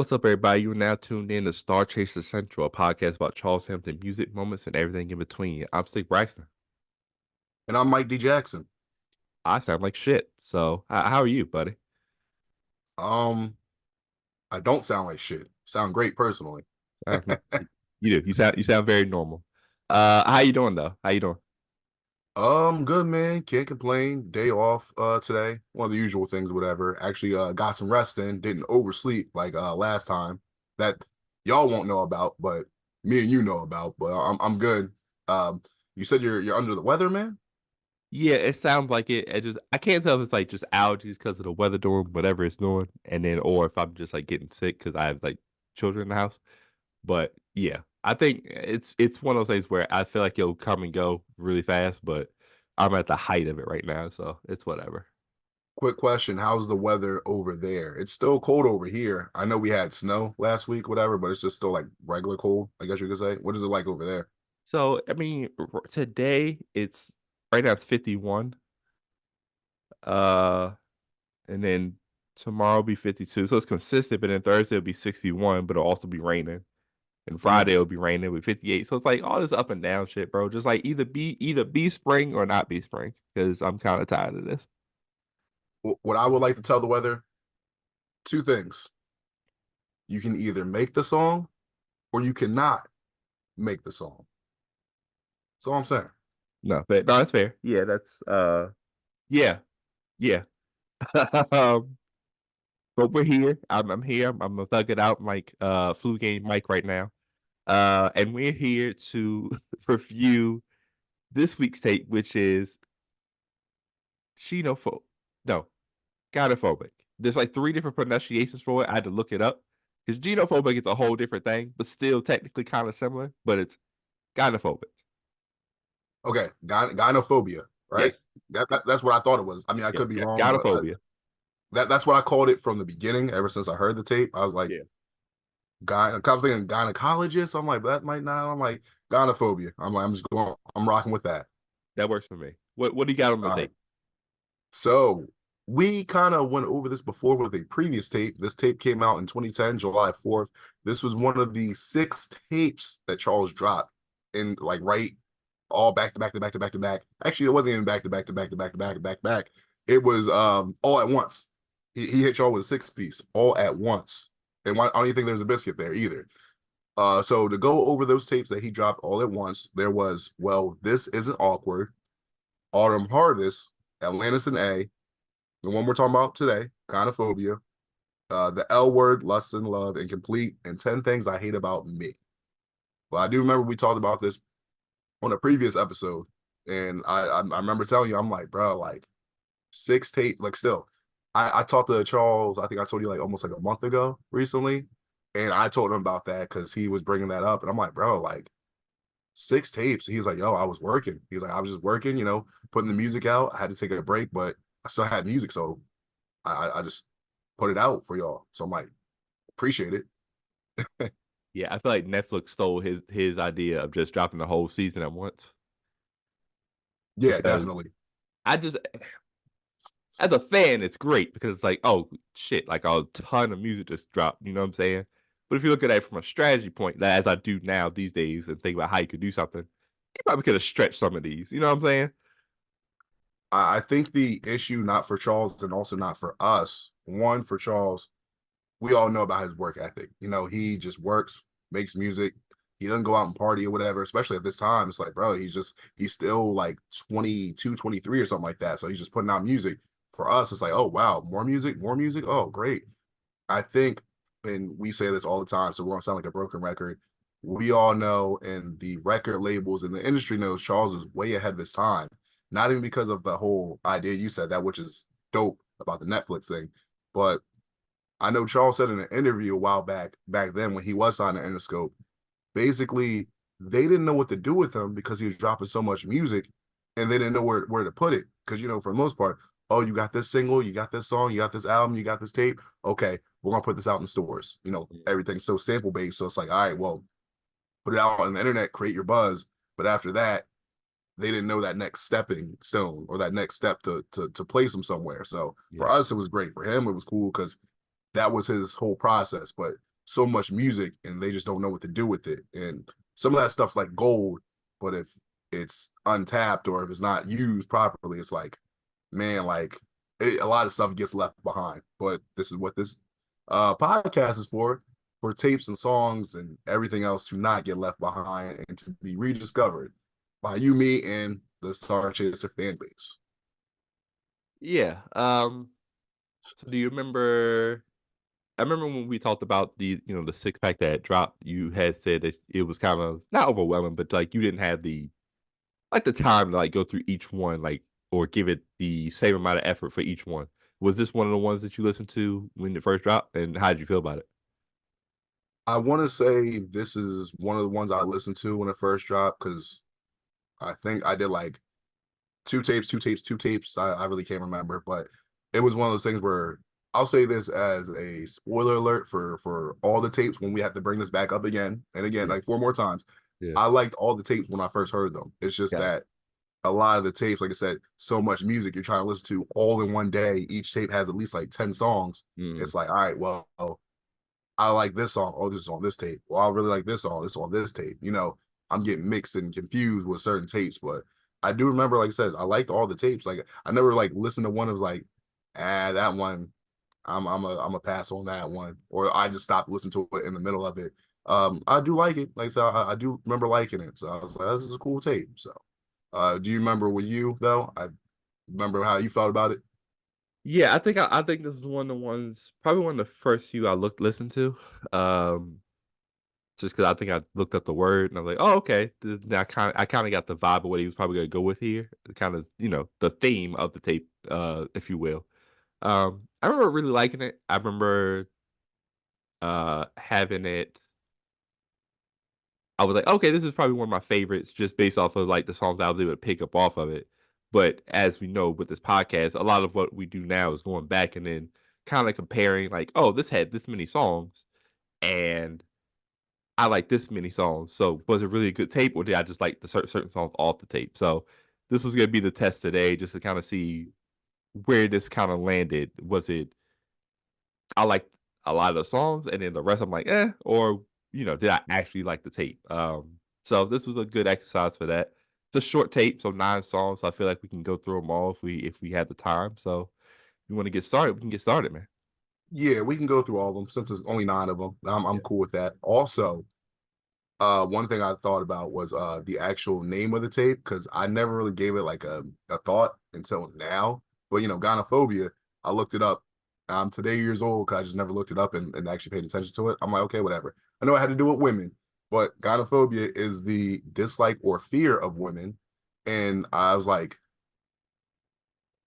What's up, everybody? You are now tuned in to StarCHaser Central, a podcast about Charles Hampton music moments and everything in between. I'm Steve Braxton. And I'm Mike D. Jackson. I sound like shit. So, how are you, buddy? Um, I don't sound like shit. Sound great personally. Uh, you do. You sound very normal. How you doing though? How you doing? Good man. Can't complain. Day off today. One of the usual things, whatever. Actually, got some rest in, didn't oversleep like last time. That y'all won't know about, but me and you know about. But I'm good. You said you're under the weather, man? Yeah, it sounds like it. I can't tell if it's like just allergies because of the weather doing whatever it's doing, and then or if I'm just like getting sick because I have like children in the house. But yeah, I think it's one of those things where I feel like it'll come and go really fast, but I'm at the height of it right now, so it's whatever. Quick question. How's the weather over there? It's still cold over here. I know we had snow last week, whatever, but it's just still like regular cold, I guess you could say. What is it like over there? So, I mean, today it's right now it's 51. Uh, and then tomorrow will be 52. So it's consistent, but then Thursday will be 61, but it'll also be raining. And Friday Mm. will be raining with 58. So it's like all this up and down shit, bro. Just like either be spring or not be spring. Because I'm kind of tired of this. What I would like to tell the weather, two things. You can either make the song or you cannot make the song. That's all I'm saying. No, but no, that's fair. Yeah, yeah, yeah. um, but we're here. I'm here. I'm gonna thug it out like flu game Mike right now. And we're here to review this week's tape, which is xenophobe. No, gynophobia. There's like three different pronunciations for it. I had to look it up because xenophobic is a whole different thing, but still technically kind of similar. But it's gynophobic. Okay, gynophobia, right? Yes, That's what I thought it was. I mean, I yeah, could be wrong, but gynophobia. that's what I called it from the beginning. Ever since I heard the tape, I was like, Yeah, I'm kind of thinking gynecologist. I'm like, that might not. I'm like, gynophobia. I'm like, I'm just going. I'm rocking with that. that works for me. What do you got on the All right. tape? So we kind of went over this before with a previous tape. This tape came out in 2010, July 4th. This was one of the 6 tapes that Charles dropped in like right all back to back to back to back to back. Actually, it wasn't even back to back to back to back to back to back to back. It was all at once. He hit y'all with a 6-piece all at once. And I don't even think there's a biscuit there either. So to go over those tapes that he dropped all at once, there was, well, This Isn't Awkward, Autumn Harvest, Atlantis and A, the one we're talking about today, Gynophobia, the L Word, Lust and Love, Incomplete, and 10 Things I Hate About Me. Well, I do remember we talked about this on a previous episode, and I remember telling you, I'm like, bro, like 6 tape, like still. I talked to Charles, I think I told you like almost like a month ago recently, and I told him about that because he was bringing that up, and I'm like, bro, like 6 tapes. He's like, yo, I was working. He's like, I was just working, putting the music out. I had to take a break, but I still had music, so I just put it out for y'all. So I'm like, appreciate it. Yeah, I feel like Netflix stole his idea of just dropping the whole season at once Yeah, because definitely. I just as a fan, it's great because it's like, oh shit, like a ton of music just dropped. You know what I'm saying? But if you look at it from a strategy point, as I do now these days, and think about how you could do something, you probably could have stretched some of these. You know what I'm saying? I think the issue, not for Charles and also not for us, one for Charles, we all know about his work ethic. He just works, makes music. He doesn't go out and party or whatever, especially at this time. It's like, bro, he's still like 22, 23 or something like that. So he's just putting out music. For us, it's like, oh, wow, more music, more music. Oh, great. I think, and we say this all the time, so we're going to sound like a broken record. We all know, and the record labels and the industry knows Charles is way ahead of his time. Not even because of the whole idea you said that, which is dope about the Netflix thing, but I know Charles said in an interview a while back then when he was signed to Interscope, basically they didn't know what to do with him because he was dropping so much music, and they didn't know where to put it. Because for the most part, oh, you got this single, you got this song, you got this album, you got this tape. Okay, we're gonna put this out in stores. Everything's so sample based, so it's like, all right, well, put it out on the internet, create your buzz. But after that, they didn't know that next stepping stone or that next step to place him somewhere. So Yeah. for us, it was great. For him, it was cool because that was his whole process. But so much music and they just don't know what to do with it. And some of that stuff's like gold, but if it's untapped or if it's not used properly, it's like, man, like a lot of stuff gets left behind. But this is what this podcast is for tapes and songs and everything else to not get left behind and to be rediscovered by you, me, and the StarCHaser fan base. Yeah. So do you remember? I remember when we talked about the 6 pack that dropped. You had said that it was kind of not overwhelming, but like you didn't have the time to like go through each one, like or give it the same amount of effort for each one. Was this one of the ones that you listened to when it first dropped, and how did you feel about it? I want to say this is one of the ones I listened to when it first dropped because I think I did like two tapes, two tapes, two tapes. I really can't remember, but it was one of those things where I'll say this as a spoiler alert for all the tapes when we have to bring this back up again and again, Yeah, like 4 more times. yeah, I liked all the tapes when I first heard them. It's just got it. that a lot of the tapes, like I said, so much music you're trying to listen to all in one day. Each tape has at least like 10 songs. Mm, It's like, all right, well, I like this song. Oh, this is on this tape. Well, I really like this song. This is on this tape. I'm getting mixed and confused with certain tapes, but I do remember, like I said, I liked all the tapes. Like I never like listened to one that was like, that one, I'm a pass on that one, or I just stopped listening to it in the middle of it. I do like it. Like I said, I do remember liking it. So I was like, this is a cool tape. So, do you remember with you though? I remember how you felt about it. yeah. I think this is one of the ones, probably one of the first few I listened to. Um, just because I think I looked up the word and I was like, oh, okay. I kind of got the vibe of what he was probably gonna go with here. Kind of, the theme of the tape, if you will. I remember really liking it. I remember having it. I was like, okay, this is probably one of my favorites, just based off of like the songs I was able to pick up off of it. But as we know with this podcast, a lot of what we do now is going back and then kind of comparing, like, oh, this had this many songs, and I like this many songs. So was it really a good tape, or did I just like the certain songs off the tape? So this was gonna be the test today, just to kind of see where this kind of landed. Was it I liked a lot of the songs, and then the rest I'm like, "Eh," or, did I actually like the tape? So this was a good exercise for that. It's a short tape, so 9 songs, so I feel like we can go through them all if we have the time. So, if you wanna get started, we can get started, man. Yeah, we can go through all of them since there's only 9 of them. I'm Yeah. cool with that. Also, one thing I thought about was the actual name of the tape because I never really gave it like a thought until now. But Gynophobia, I looked it up. I'm today years old because I just never looked it up and actually paid attention to it. I'm like, okay, whatever. I know I had to do with women, but gynophobia is the dislike or fear of women. And I was like,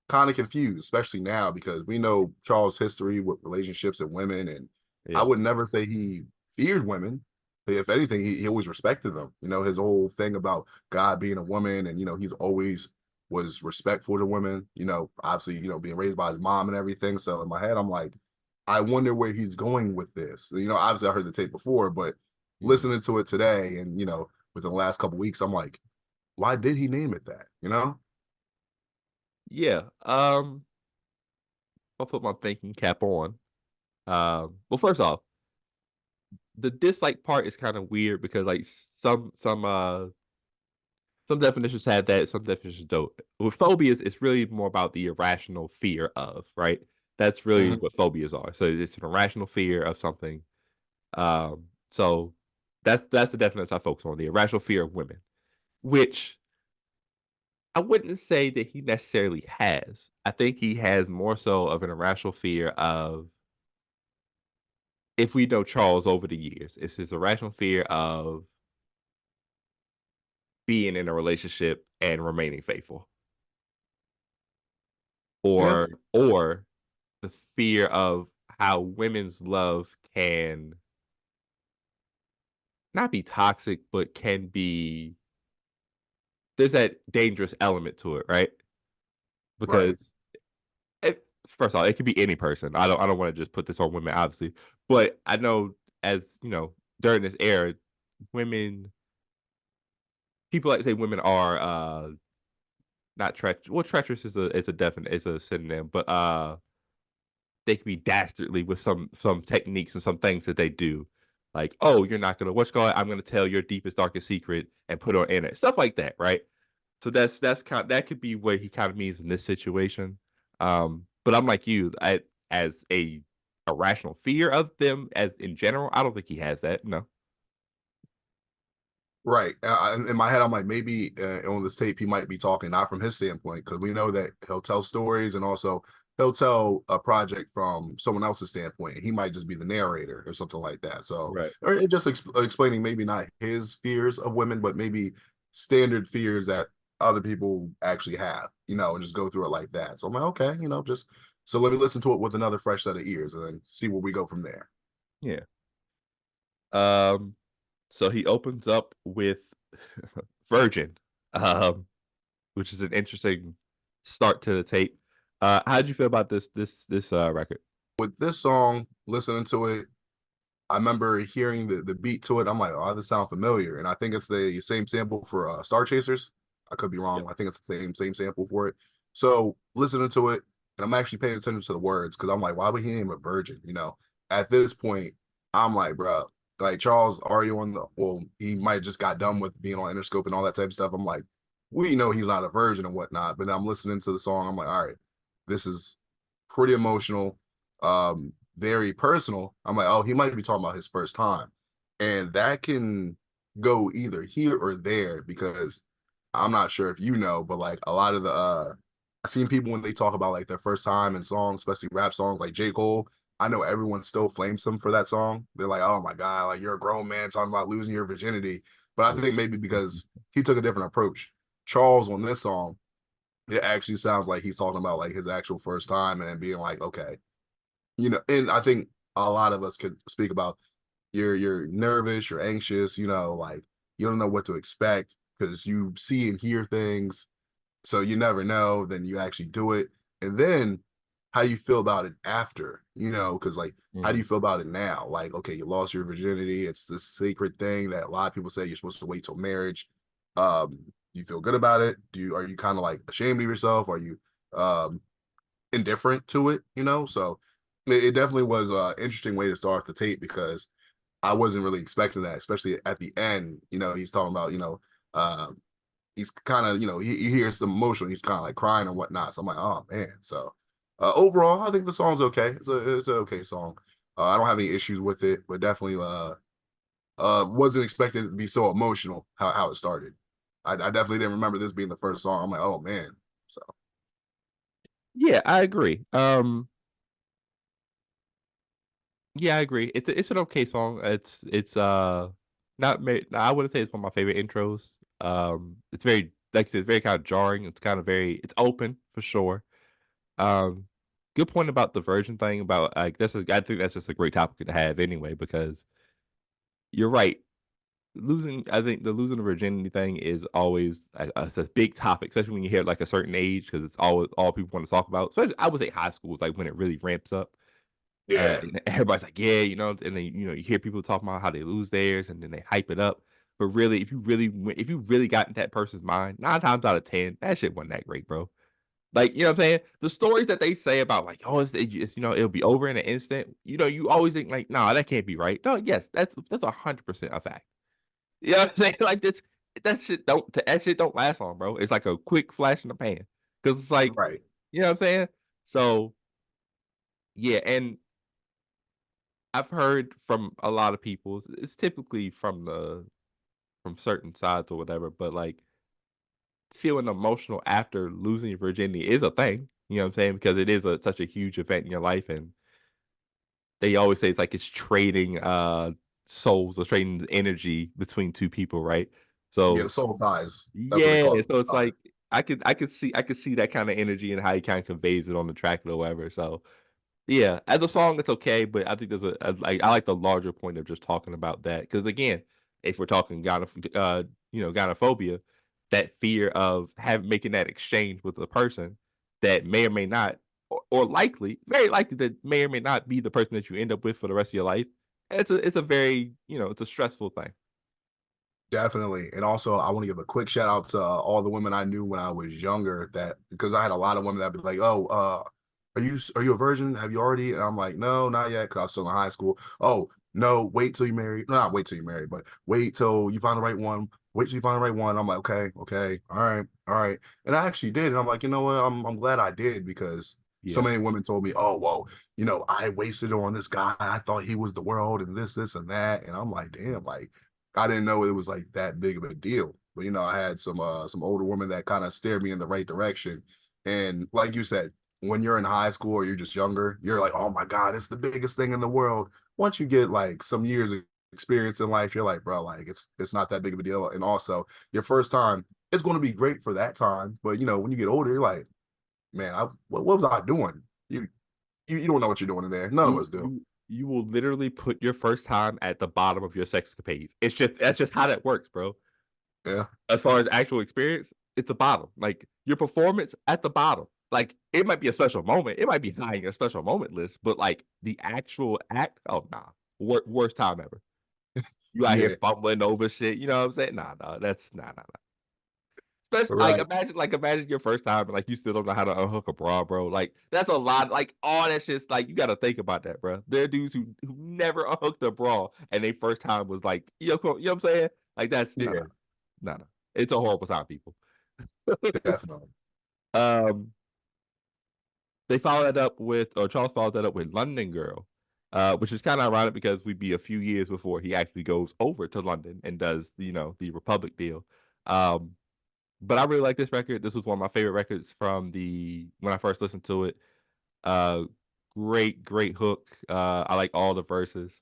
kind of confused, especially now because we know Charles' history with relationships and women, and I Yeah. would never say he feared women. If anything, he always respected them. His whole thing about God being a woman, and he's always was respectful to women. Obviously, being raised by his mom and everything. So in my head, I'm like, I wonder where he's going with this. Obviously, I heard the tape before, but Mhm. listening to it today, and within the last couple weeks, I'm like, why did he name it that? Yeah, I'll put my thinking cap on. Well, first off, the dislike part is kinda weird because, like, some definitions have that, some definitions don't. With phobias, it's really more about the irrational fear of, right? That's really Mhm. what phobias are. So it's an irrational fear of something. So that's the definition I focus on, the irrational fear of women, which I wouldn't say that he necessarily has. I think he has more so of an irrational fear of, if we know Charles over the years, it's his irrational fear of being in a relationship and remaining faithful. Yeah, Or the fear of how women's love can not be toxic, but can be, there's that dangerous element to it, right? right. Because it, first of all, it could be any person. I don't want to just put this on women, obviously, but I know, as during this era, women people like to say women are not treacherous. Well, treacherous is a definite, is a synonym, but they can be dastardly with some techniques and some things that they do. Like, oh, you're not gonna what's going I'm gonna tell your deepest, darkest secret and put it on internet. Stuff like that, right? So that's kind that could be what he kind of means in this situation. But I'm like you, I as a rational fear of them as in general, I don't think he has that. No. Right. In my head, I'm like, maybe on this tape, he might be talking not from his standpoint, because we know that he'll tell stories and also he'll tell a project from someone else's standpoint. He might just be the narrator or something like that. So, Right. or it just explaining maybe not his fears of women, but maybe standard fears that other people actually have, and just go through it like that. So I'm like, okay, just so let me listen to it with another fresh set of ears and then see where we go from there. Yeah. Um, so he opens up with Virgin, um, which is an interesting start to the tape. How did you feel about this record? With this song, listening to it, I remember hearing the beat to it. I'm like, oh, this sounds familiar, and I think it's the same sample for StarCHasers. I could be Yep. wrong. I think it's the same sample for it. So listening to it, and I'm actually paying attention to the words because I'm like, why would he name a virgin? At this point, I'm like, bro, like Charles already on the well, he might just got done with being on Interscope and all that type of stuff. I'm like, we know he's not a virgin and whatnot, but then I'm listening to the song. I'm like, all right, this is pretty emotional. Very personal. I'm like, oh, he might be talking about his first time. And that can go either here or there because I'm not sure if but like a lot of the I've seen people when they talk about like their first time in songs, especially rap songs like J. Cole. I know everyone still flames him for that song. They're like, oh my God, like you're a grown man talking about losing your virginity. But I think maybe because he took a different approach. Charles on this song, it actually sounds like he's talking about like his actual first time and being like, okay, and I think a lot of us could speak about you're nervous, you're anxious, like you don't know what to expect because you see and hear things, so you never know. Then you actually do it, and then how you feel about it after, because like how do Mhm. you feel about it now? Like, okay, you lost your virginity. It's this secret thing that a lot of people say you're supposed to wait till marriage. You feel good about it? Are you kind of like ashamed of yourself? Are you um indifferent to it, So it definitely was an interesting way to start the tape because I wasn't really expecting that, especially at the end. He's talking about, he's kind of, he hears some emotion. He's kind of like crying and whatnot. So I'm like, oh man. So overall, I think the song's okay. It's an okay song. I don't have any issues with it, but definitely wasn't expected it to be so emotional how it started. I definitely didn't remember this being the first song. I'm like, oh man. So Yeah, I agree. Yeah, I agree. It's an okay song. It's not I wouldn't say it's one of my favorite intros. It's very like I said, it's very kind of jarring. It's kind of very it's open for sure. Um, good point about the virgin thing about like I think that's just a great topic to have anyway because you're right. Losing I think the losing the virginity thing is always it's a big topic, especially when you hit like a certain age because it's all people want to talk about. Especially I would say high school is like when it really ramps up. yeah, And everybody's like, yeah, and then you hear people talking about how they lose theirs, and then they hype it up. But really, if you really got in that person's mind, 9 times out of 10, that shit wasn't that great, bro. Like, you know what I'm saying? The stories that they say about like, oh, it's it'll be over in an instant. You always think like, nah, that can't be right. No, yes, that's 100% a fact. You know what I'm saying? Like that shit don't last long, bro. It's like a quick flash in the pan because it's like, right. you know what I'm saying? So yeah, and I've heard from a lot of people, it's typically from certain sides or whatever, but like feeling emotional after losing your virginity is a thing. You know what I'm saying? Because it is such a huge event in your life, and they always say it's trading souls or trading energy between two people, right? Yeah, So soul ties. That's what they yeah, call it. so it's Soul ties. like I could see that kind of energy and how he kind of conveys it on the track or whatever. So yeah, as a song, it's okay, but I think like I like the larger point of just talking about that because again, if we're talking gynophobia, that fear of making that exchange with a person that may or may not, or likely, very likely that may or may not be the person that you end up with for the rest of your life. It's a very it's a stressful thing. Definitely. And also, I want to give a quick shout out to all the women I knew when I was younger that because I had a lot of women that be like, oh, are you a virgin? Have you already? And I'm like, no, not yet, because I was still in high school. Oh, no, wait till you marry. No, not wait till you marry, but wait till you find the right one. Wait till you find the right one. I'm like, okay, okay, all right, all right. And I actually did. And I'm like, you know what? I'm glad I did because so Yeah. many women told me, oh, well, I wasted on this guy. I thought he was the world and this and that. And I'm like, damn, like I didn't know it was like that big of a deal. But I had some older women that kind of steered me in the right direction. And like you said, when you're in high school or you're just younger, you're like, oh my God, it's the biggest thing in the world. Once you get like some years of experience in life, you're like, bro, like it's not that big of a deal. And also your first time, it's going to be great for that time. But when you get older, you're like, man, what was I doing? You don't know what you're doing in there. None of You us do. you you will literally put your first time at the bottom of your sexcapades. That's just how that works, bro. Yeah, As far as actual experience, it's the bottom. Like your performance at the bottom. Like it might be a special moment. It might be high in your special moment list, but like the actual act, oh nah. Worst time ever. You out here yeah, fumbling over shit. You know what I'm saying? Nah. That's nah. Especially right. like imagine your first time and like you still don't know how to unhook a bra, bro. Like that's a lot. Like all that shit's like you got to think about that, bro. There are dudes who never unhooked a bra and they first time was like, you know what I'm saying? Like that's Yeah, no. It's a horrible time, people. definitely. um, they followed that up with, or Charles followed that up with London Girl, which is kind of ironic because we'd be a few years before he actually goes over to London and does, the Republic deal. Um, but I really like this record. This was one of my favorite records from the when I first listened to it. Uh, great hook. I like all the verses.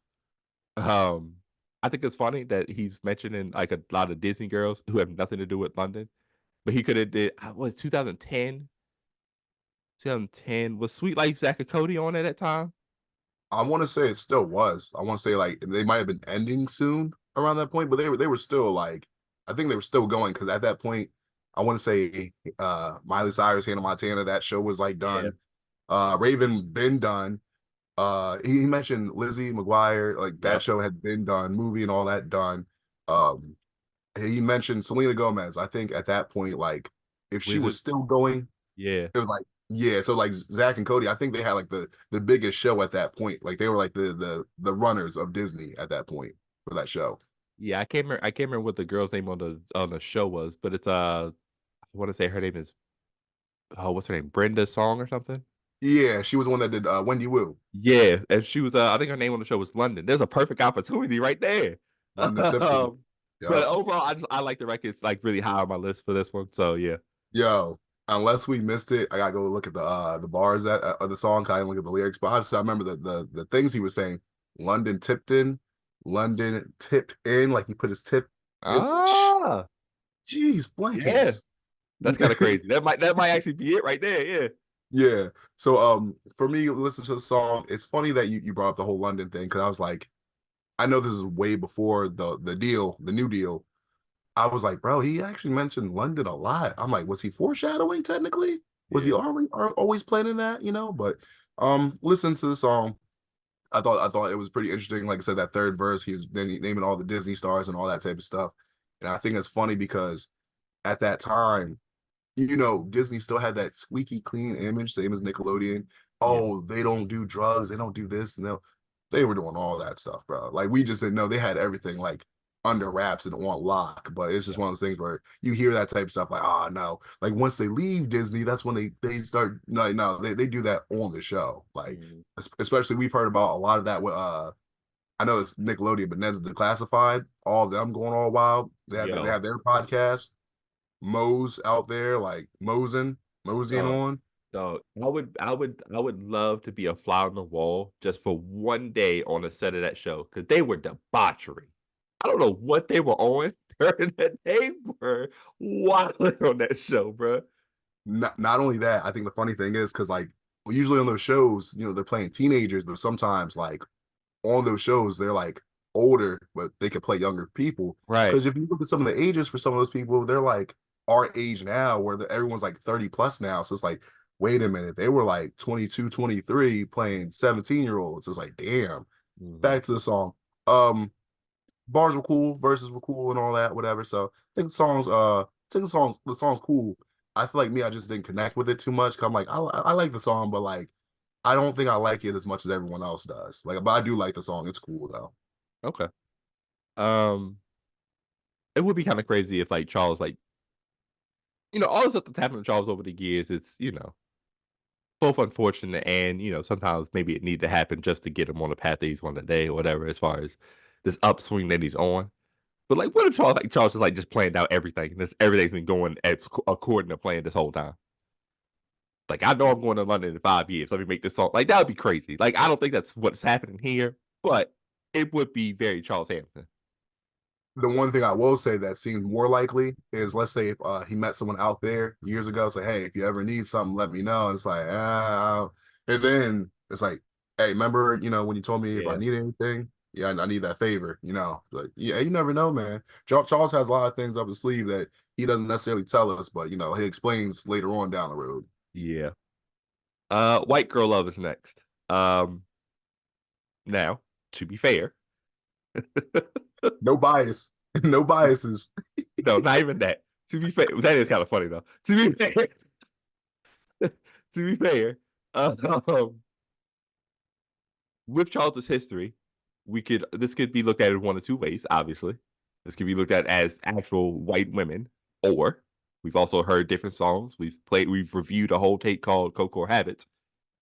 Um, I think it's funny that he's mentioning like a lot of Disney girls who have nothing to do with London, but he could have did what 2010 was Sweet Life Zach and Cody on at that time. I want to say it still was. I want to say like they might have been ending soon around that point, but they were still like I think they were still going because at that point I want to say Miley Cyrus, Hannah Montana, that show was like Yeah. done. Raven been done. He mentioned Lizzie McGuire, like that Yep. show had been done, movie and all that done. Um, he mentioned Selena Gomez. I think at that point, like if she was Wizard. still going, Yeah. it was like, yeah. So like Zach and Cody, I think they had like the biggest show at that point. Like they were like the runners of Disney at that point for that show. Yeah, I can't remember what the girl's name on the show was, but it's I want to say her name is what's her name? Brenda Song or something? Yeah, she was the one that did Wendy Wu, Yeah, and she was I think her name on the show was London. There's a perfect opportunity right there. London Tipton. Um, but Yep. overall I like the record. It's like really high on my list for this one. So yeah. Yo, unless we missed it, I gotta go look at the bars that of the song. I didn't look at the lyrics, but I remember the things he was saying. London Tipton, London tip in, like he put his tip in. Ah, Jeez, yeah. flames. That's kind of crazy. That might actually be it right there. Yeah. Yeah. So for me, listen to the song. It's funny that you brought up the whole London thing because I was like, I know this is way before the new deal. I was like, bro, he actually mentioned London a lot. I'm like, was he foreshadowing technically? Was he Yeah. always planning that, But listen to the song. I thought it was pretty interesting. Like I said, that third verse, he was then naming all the Disney stars and all that type of stuff. And I think it's funny because at that time, Disney still had that squeaky clean image, same as Nickelodeon. Yeah. Oh, they don't do drugs, they don't do this, and they were doing all that stuff, bro. Like we just didn't know they had everything like under wraps and on lock. But it's just Yeah. one of those things where you hear that type of stuff, like, oh no. Like once they leave Disney, that's when they start no, they do that on the show. Like Mhm. especially we've heard about a lot of that with I know it's Nickelodeon, but Ned's Declassified, all of them going all wild. They Yo, have their podcast. Moe's out there like moseying dog, on. dog. I would love to be a fly on the wall just for one day on a set of that show because they were debauchery. I don't know what they were on during that. They were wild on that show, bro. Not only that, I think the funny thing is because like usually on those shows, they're playing teenagers, but sometimes like on those shows they're like older, but they could play younger people. Right. Because if you look at some of the ages for some of those people, they're like our age now, where everyone's like 30 plus now. So it's like, wait a minute, they were like 22, 23 playing 17-year-olds. It's like, damn. Mhm. Back to the song. Um, Bars were cool, verses were cool, and all that, whatever. So I think the song's cool. I feel like me, I just didn't connect with it too much. 'Cause I'm like, I like the song, but like I don't think I like it as much as everyone else does. Like, but I do like the song. It's cool though. Okay. Um, it would be kind of crazy if like Charles like all the stuff that's happened to Charles over the years. It's both unfortunate and sometimes maybe it needed to happen just to get him on the path that he's on today or whatever. As far as this upswing that he's on. But like, what if Charles is like just planned out everything? Everything's been going according to plan this whole time. Like, I know I'm going to London in 5 years. Let me make this song. Like, that would be crazy. Like, I don't think that's what's happening here, but it would be very Charles Hampton. The one thing I will say that seems more likely is, let's say if he met someone out there years ago, say, hey, if you ever need something, let me know. And it's like, and then it's like, hey, remember, when you told me if I Yeah. need anything, yeah, I need that favor, like, yeah, you never know, man. Charles has a lot of things up his sleeve that he doesn't necessarily tell us, but he explains later on down the road. Yeah. White Girl Love is next. Now, to be fair, No bias, no biases. no, not even that. To be fair, that is kind of funny though. To be fair, to be fair, um, with Charles's history, this could be looked at in one of two ways. Obviously, this could be looked at as actual white women, or we've also heard different songs. We've reviewed a whole tape called Coco Habits.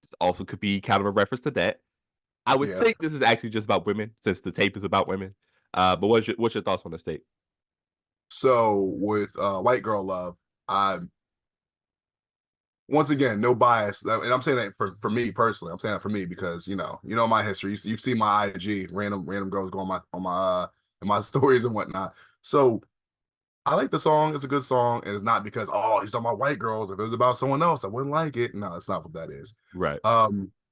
This also could be kind of a reference to that. I would Yeah. think this is actually just about women, since the tape is about women. But what's your thoughts on this tape? So with White Girl Love, I once again, no bias, and I'm saying that for me personally. I'm saying that for me because you know my history. You've seen my IG, random girls go on my in my stories and whatnot. So I like the song. It's a good song, and it's not because he's talking about white girls. If it was about someone else, I wouldn't like it. No, that's not what that is. Right.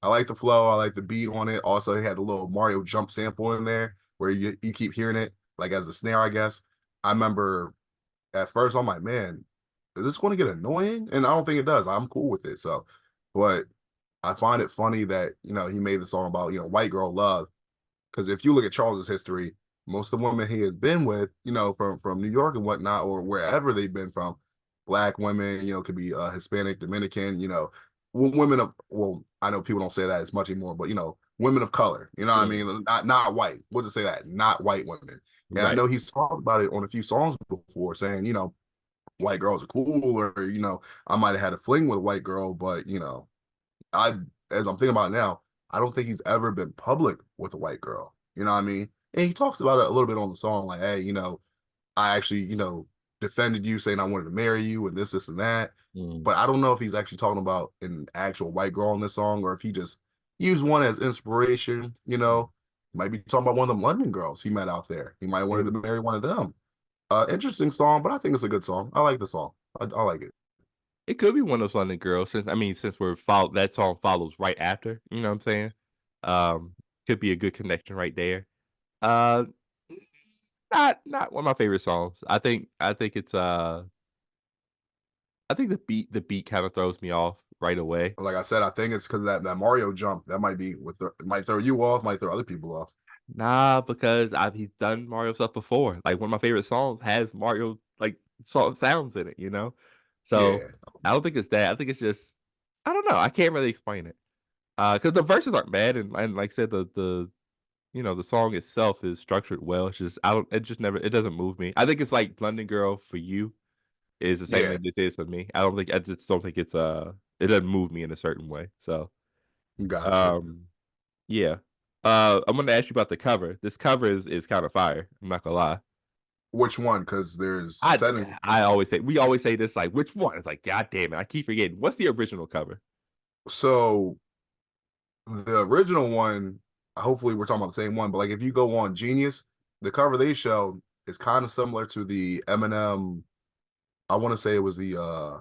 I like the flow. I like the beat on it. Also, he had a little Mario jump sample in there where you keep hearing it like as a snare, I guess. I remember at first I'm like, man, is this going to get annoying? And I don't think it does. I'm cool with it. So, but I find it funny that he made the song about white girl love, because if you look at Charles's history, most of the women he has been with, from New York and whatnot, or wherever they've been from, black women, could be Hispanic, Dominican, women of, well, I know people don't say that as much anymore, but women of color, you know what I Mm. mean? Not white. We'll just say that, not white women. And I Right. know he's talked about it on a few songs before, saying, white girls are cool, or I might have had a fling with a white girl, but I as I'm thinking about it now, I don't think he's ever been public with a white girl. You know what I mean? And he talks about it a little bit on the song, like, hey, I actually, defended you saying I wanted to marry you and this, and that. Mm. But I don't know if he's actually talking about an actual white girl in this song, or if he just used one as inspiration, might be talking about one of them London girls he met out there. He might wanted It, to marry one of them. Interesting song, but I think it's a good song. I like the song. I like it. it could be one of those London girls, since that song follows right after. You know what I'm saying? Um, could be a good connection right there. Uh, not one of my favorite songs. I think the beat kind of throws me off right away. Like I said, I think it's because that Mario jump that might be might throw you off, might throw other people off. Nah, because he's done Mario stuff before. Like one of my favorite songs has Mario like sounds in it. So Yeah, I don't think it's that. I think it's just I don't know. I can't really explain it. Because the verses aren't bad, and like I said, the song itself is structured well. It's just I don't. It just never. It doesn't move me. I think it's like London Girl for you is the same yeah, thing this is for me. I don't think. I just don't think it doesn't move me in a certain way. So gotcha. um yeah. I'm gonna ask you about the cover. This cover is kind of fire. I'm not gonna lie. Which one? Because there's I technically we always say this like which one? It's like God damn it, I keep forgetting. What's the original cover? so the original one. Hopefully, we're talking about the same one. But like, if you go on Genius, the cover they show is kind of similar to the Eminem. I want to say it was the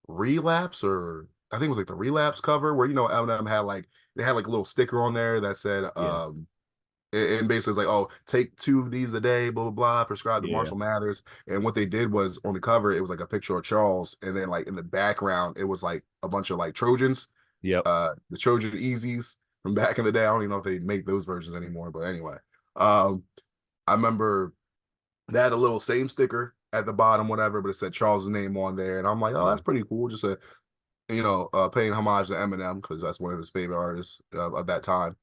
Relapse, or I think it was like the Relapse cover where Eminem had like they had like a little sticker on there that said Yeah, and basically it's like, oh, take 2 of these a day, blah blah blah, prescribed to yeah, Marshall Mathers. And what they did was on the cover, it was like a picture of Charles, and then like in the background, it was like a bunch of like Trojans, yep. the Trojan Easies from back in the day. I don't even know if they make those versions anymore, but anyway, um, I remember they had a little same sticker at the bottom, whatever, but it said Charles's name on there, and I'm like, oh, Mm. that's pretty cool. Just a paying homage to Eminem because that's one of his favorite artists of that time.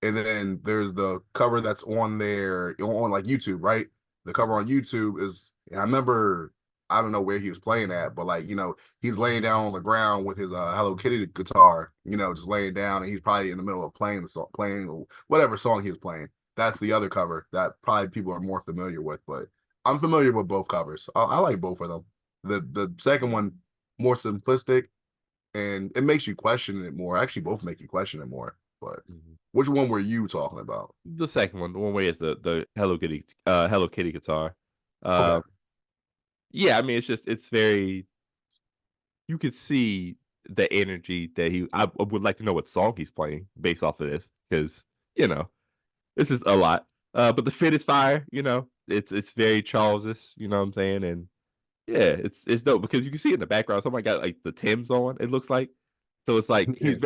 And then there's the cover that's on there on like YouTube, right? The cover on YouTube is I remember I don't know where he was playing at, but like, he's laying down on the ground with his Hello Kitty guitar, just laying down, and he's probably in the middle of playing the song, playing whatever song he was playing. That's the other cover that probably people are more familiar with, but I'm familiar with both covers. I like both of them. The second one more simplistic and it makes you question it more. Actually, both make you question it more. But Mhm. which one were you talking about? The second one, the one where it's the Hello Kitty guitar. Okay. Um, yeah, I mean, it's very. You could see the energy that he. I would like to know what song he's playing based off of this because you know this is a lot. But the fit is fire. It's very Charles's. You know what I'm saying? And yeah, it's dope because you can see in the background somebody got like the Tim's on. It looks like so. It's like he's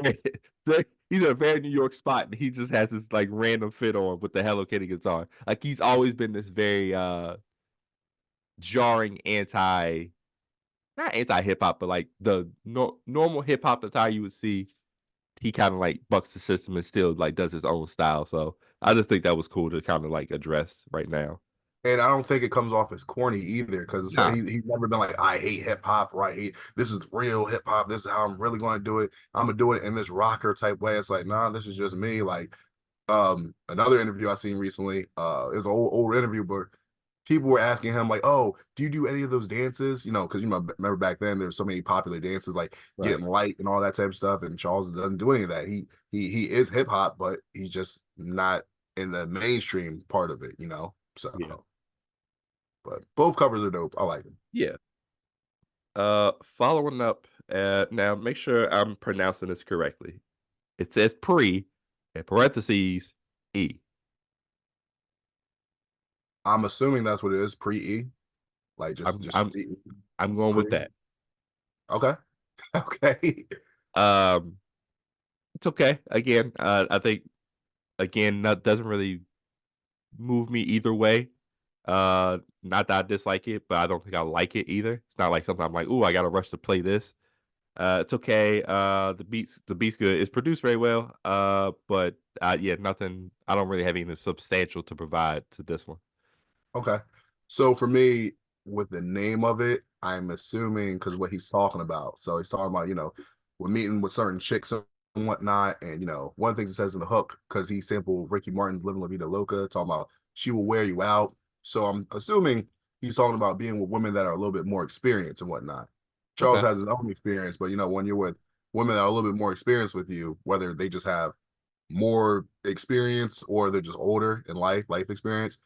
Yeah. he's in a very New York spot, and he just has this like random fit on with the Hello Kitty guitar. Like he's always been this very jarring anti not anti hip hop, but like the normal hip hop attire you would see. He kind of like bucks the system and still like does his own style. So I just think that was cool to kind of like address right now. And I don't think it comes off as corny either because Nah, he's never been like, I hate hip hop, or I hate this is real hip hop. This is how I'm really going to do it. I'm gonna do it in this rocker type way. It's like, nah, this is just me. Like, another interview I seen recently, it was an old interview, but people were asking him like, "Oh, do you do any of those dances?" Because remember back then there were so many popular dances like right. getting light and all that type of stuff. And Charles doesn't do any of that. He is hip hop, but he's just not in the mainstream part of it. Yeah. So, but both covers are dope. I like them. Yeah. Following up, now make sure I'm pronouncing this correctly. It says pre, in parentheses, E. I'm assuming that's what it is, pre E, like just I'm just I'm I'm going with pre. that. Okay, okay, Um, it's okay. Again, I think again that doesn't really move me either way. Not that I dislike it, but I don't think I like it either. It's not like something I'm like, "Ooh, I gotta rush to play this." It's okay. The beat's good. It's produced very well. But yeah, nothing. I don't really have anything substantial to provide to this one. okay. So for me, with the name of it, I'm assuming because what he's talking about. So he's talking about, we're meeting with certain chicks and whatnot. And, one of the things it says in the hook, because he sampled Ricky Martin's Living La Vida Loca, talking about she will wear you out. So I'm assuming he's talking about being with women that are a little bit more experienced and whatnot. Charles Okay. has his own experience, but, when you're with women that are a little bit more experienced with you, whether they just have more experience or they're just older in life experience,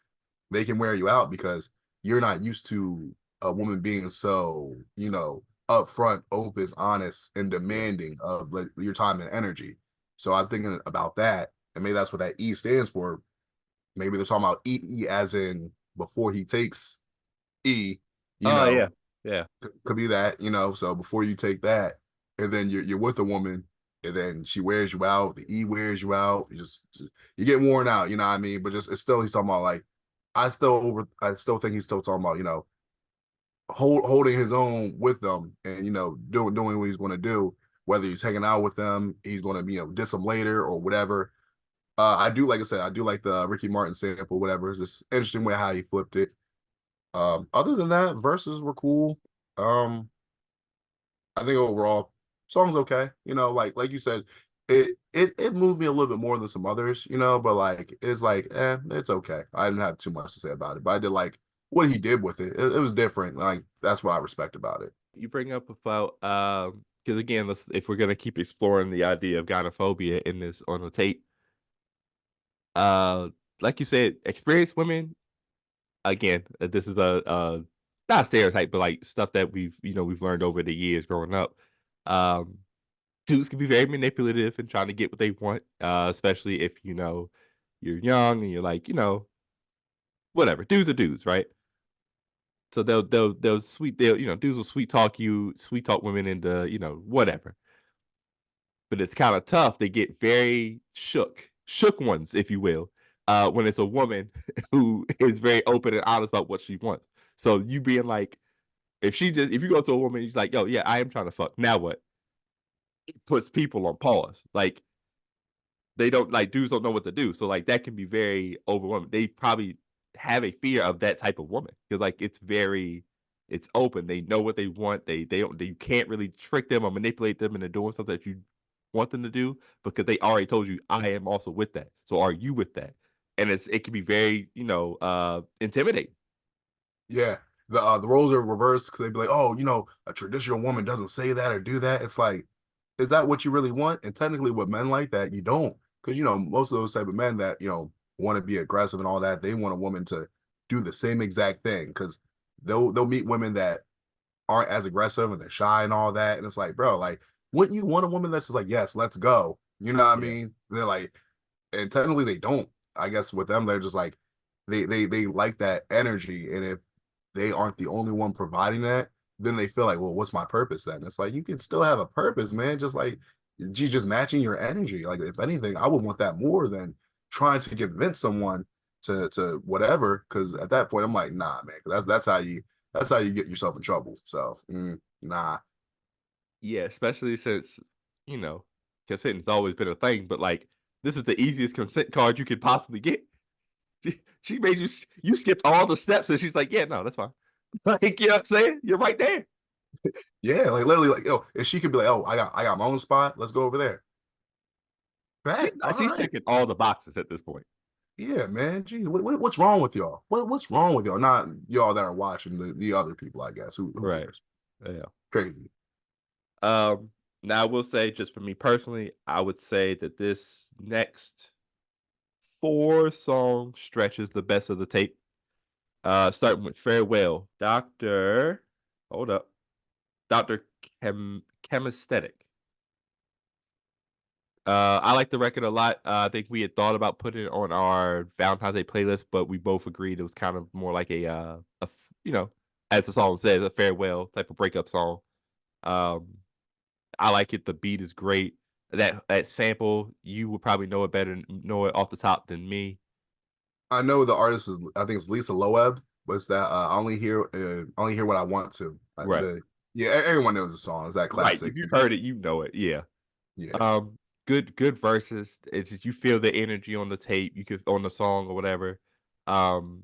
they can wear you out because you're not used to a woman being so, upfront, open, honest, and Yeah. demanding of like, your time and energy. So I'm thinking about that, and maybe that's what that E stands for. Maybe they're talking about E as in before he takes E, you Oh yeah. know, Yeah. could be that. So before you take that, and then you're with a woman, and then she wears you out, the E wears you out, just you get worn out, you know what I mean? But just it's still he's talking about like I still think he's still talking about, holding his own with them and doing what he's gonna do, whether he's hanging out with them, he's gonna diss them later or whatever. I do like I said, I do like the Ricky Martin sample, whatever. It's just interesting way how he flipped it. Other than that, verses were cool. Um, I think overall, song's okay. Like you said, it moved me a little bit more than some others, but like it's like, it's okay. I didn't have too much to say about it, but I did like what he did with it. It was different. Like that's what I respect about it. You bring up about because again, let's if we're gonna keep exploring the idea of gynophobia in this on the tape, uh, like you said, experienced women. Again, this is a not a stereotype, but like stuff that we've learned over the years growing up. Um, dudes can be very manipulative and trying to get what they want, especially if you're young and you're like whatever. Dudes are dudes, right? So they'll sweet they'll dudes will sweet talk you, sweet talk women into whatever. But it's kind of tough. They get very shook ones, if you will, when it's a woman who is very open and honest about what she wants. So you being like, if you go to a woman, she's like, yo, yeah, I am trying to fuck. Now what? it puts people on pause. Like they don't like dudes don't know what to do. So like that can be very overwhelming. They probably have a fear of that type of woman because like it's open. They know what they want. They don't you can't really trick them or manipulate them into doing something that you want them to do because they already told you I am also with that. So are you with that? And it can be very, intimidating. Yeah. The roles are reversed because they'd be like, oh, a traditional woman doesn't say that or do that. It's like, is that what you really want? And technically, with men like that, you don't, because most of those type of men that want to be aggressive and all that, they want a woman to do the same exact thing because they'll meet women that aren't as aggressive and they're shy and all that, and it's like, bro, like, wouldn't you want a woman that's just like, yes, let's go? You know what I Yeah. mean? They're like, and technically they don't. I guess with them, they're just like, they like that energy, and if they aren't the only one providing that, then they feel like, well, what's my purpose then? It's like you can still have a purpose, man. Just like you just matching your energy. Like if anything, I would want that more than trying to convince someone to whatever. Because at that point, I'm like, nah, man. That's how you get yourself in trouble. So nah. Yeah, especially since, you know, consent's always been a thing, but like this is the easiest consent card you could possibly get. She made you skipped all the steps and she's like, yeah, no, that's fine. Like, you know what I'm saying? You're right there. Yeah, like literally, like, if she could be like, oh, I got my own spot. Let's go over there. Bet. All She's right. checking all the boxes at this point. Yeah, man. Geez, what's wrong with y'all? What's wrong with y'all? Not y'all that are watching the other people, I guess. Who Right. cares? Yeah. Crazy. Now I will say, just for me personally, I would say that this next 4 song stretch is the best of the tape. Starting with Farewell, hold up, Doctor Chemisthetic. I like the record a lot. I think we had thought about putting it on our Valentine's Day playlist, but we both agreed it was kind of more like as the song says, a farewell type of breakup song. Um, I like it. The beat is great. That sample, you would probably know it off the top than me. I know the artist is. I think it's Lisa Loeb. But it's that I only hear what I want to. Right. Yeah, everyone knows the song. It's that Right. classic. If you've heard it, you know it. Yeah. Yeah. Um, good verses. It's just you feel the energy on the tape, you could on the song or whatever. Um,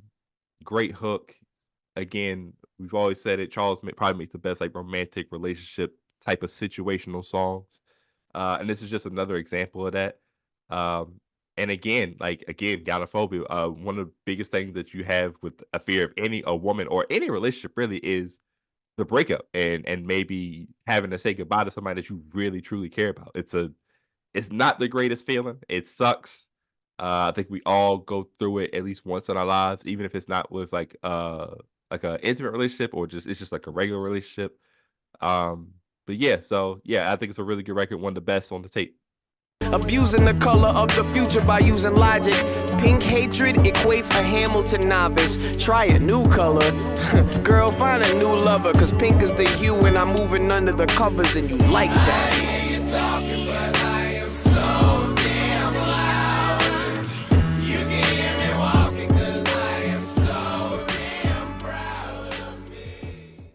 Great hook. Again, we've always said it. Probably makes the best like romantic relationship type of situational songs. And this is just another example of that. Um, and again, gynophobia. One of the biggest things that you have with a fear of a woman or any relationship really is the breakup and maybe having to say goodbye to somebody that you really truly care about. It's not the greatest feeling. It sucks. I think we all go through it at least once in our lives, even if it's not with like a intimate relationship or just it's just like a regular relationship. But yeah, so yeah, I think it's a really good record, one of the best on the tape. Abusing the color of the future by using logic. Pink hatred equates a Hamilton novice. Try a new color. Girl, find a new lover, cause pink is the hue and I'm moving under the covers and you like that. I hear you talking, but I am so damn loud. You can hear me walking, cause I am so damn proud of me.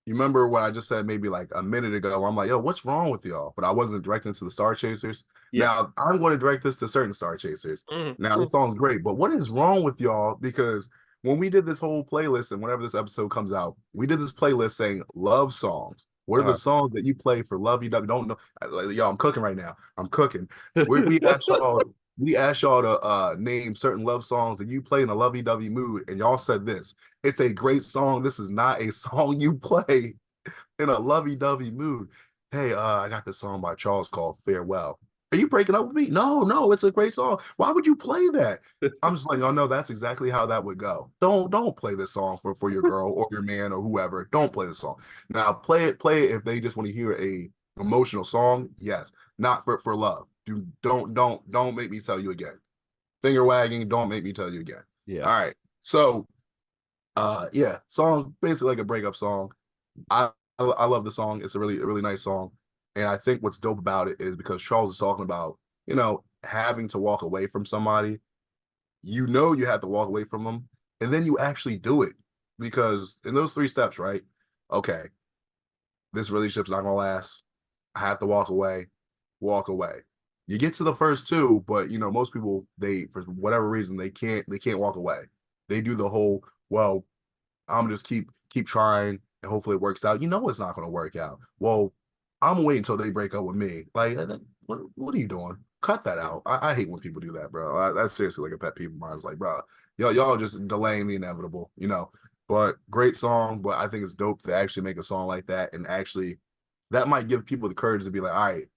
You remember what I just said maybe like a minute ago? Where I'm like, yo, what's wrong with y'all? But I wasn't directing to the StarCHasers. Yeah. Now I'm going to direct this to certain StarCHasers. Now Mhm. this song's great, but what is wrong with y'all? Because when we did this whole playlist, and whenever this episode comes out, we did this playlist saying love songs. What are the Uh-huh. songs that you play for love you don't know? Y'all, I'm cooking right now. I'm cooking. We asked y'all. We asked y'all to name certain love songs that you play in a lovey-dovey mood, and y'all said this. It's a great song. This is not a song you play in a lovey-dovey mood. Hey, I got this song by Charles called Farewell. Are you breaking up with me? No, it's a great song. Why would you play that? I'm just like, oh no, that's exactly how that would go. Don't play this song for your girl or your man or whoever. Don't play the song. Now play it if they just want to hear a emotional song. Yes, not for love. Don't make me tell you again. Finger wagging, don't make me tell you again. Yeah. All right. So yeah, song basically like a breakup song. I love the song. It's a really nice song. And I think what's dope about it is because Charles is talking about, having to walk away from somebody. You have to walk away from them, and then you actually do it. Because in those 3 steps, right? Okay, this relationship's not gonna last. I have to walk away. Walk away. You get to the first two, but most people, they, for whatever reason, they can't walk away. They do the whole, well, I'm just keep trying and hopefully it works out. It's not going to work out. Well, I'm gonna wait until they break up with me. Like, what are you doing? Cut that out. I hate when people do that, bro. That's seriously like a pet peeve of mine. It's like, bro, y'all just delaying the inevitable. But great song. But I think it's dope to actually make a song like that, and actually, that might give people the courage to be like, all right,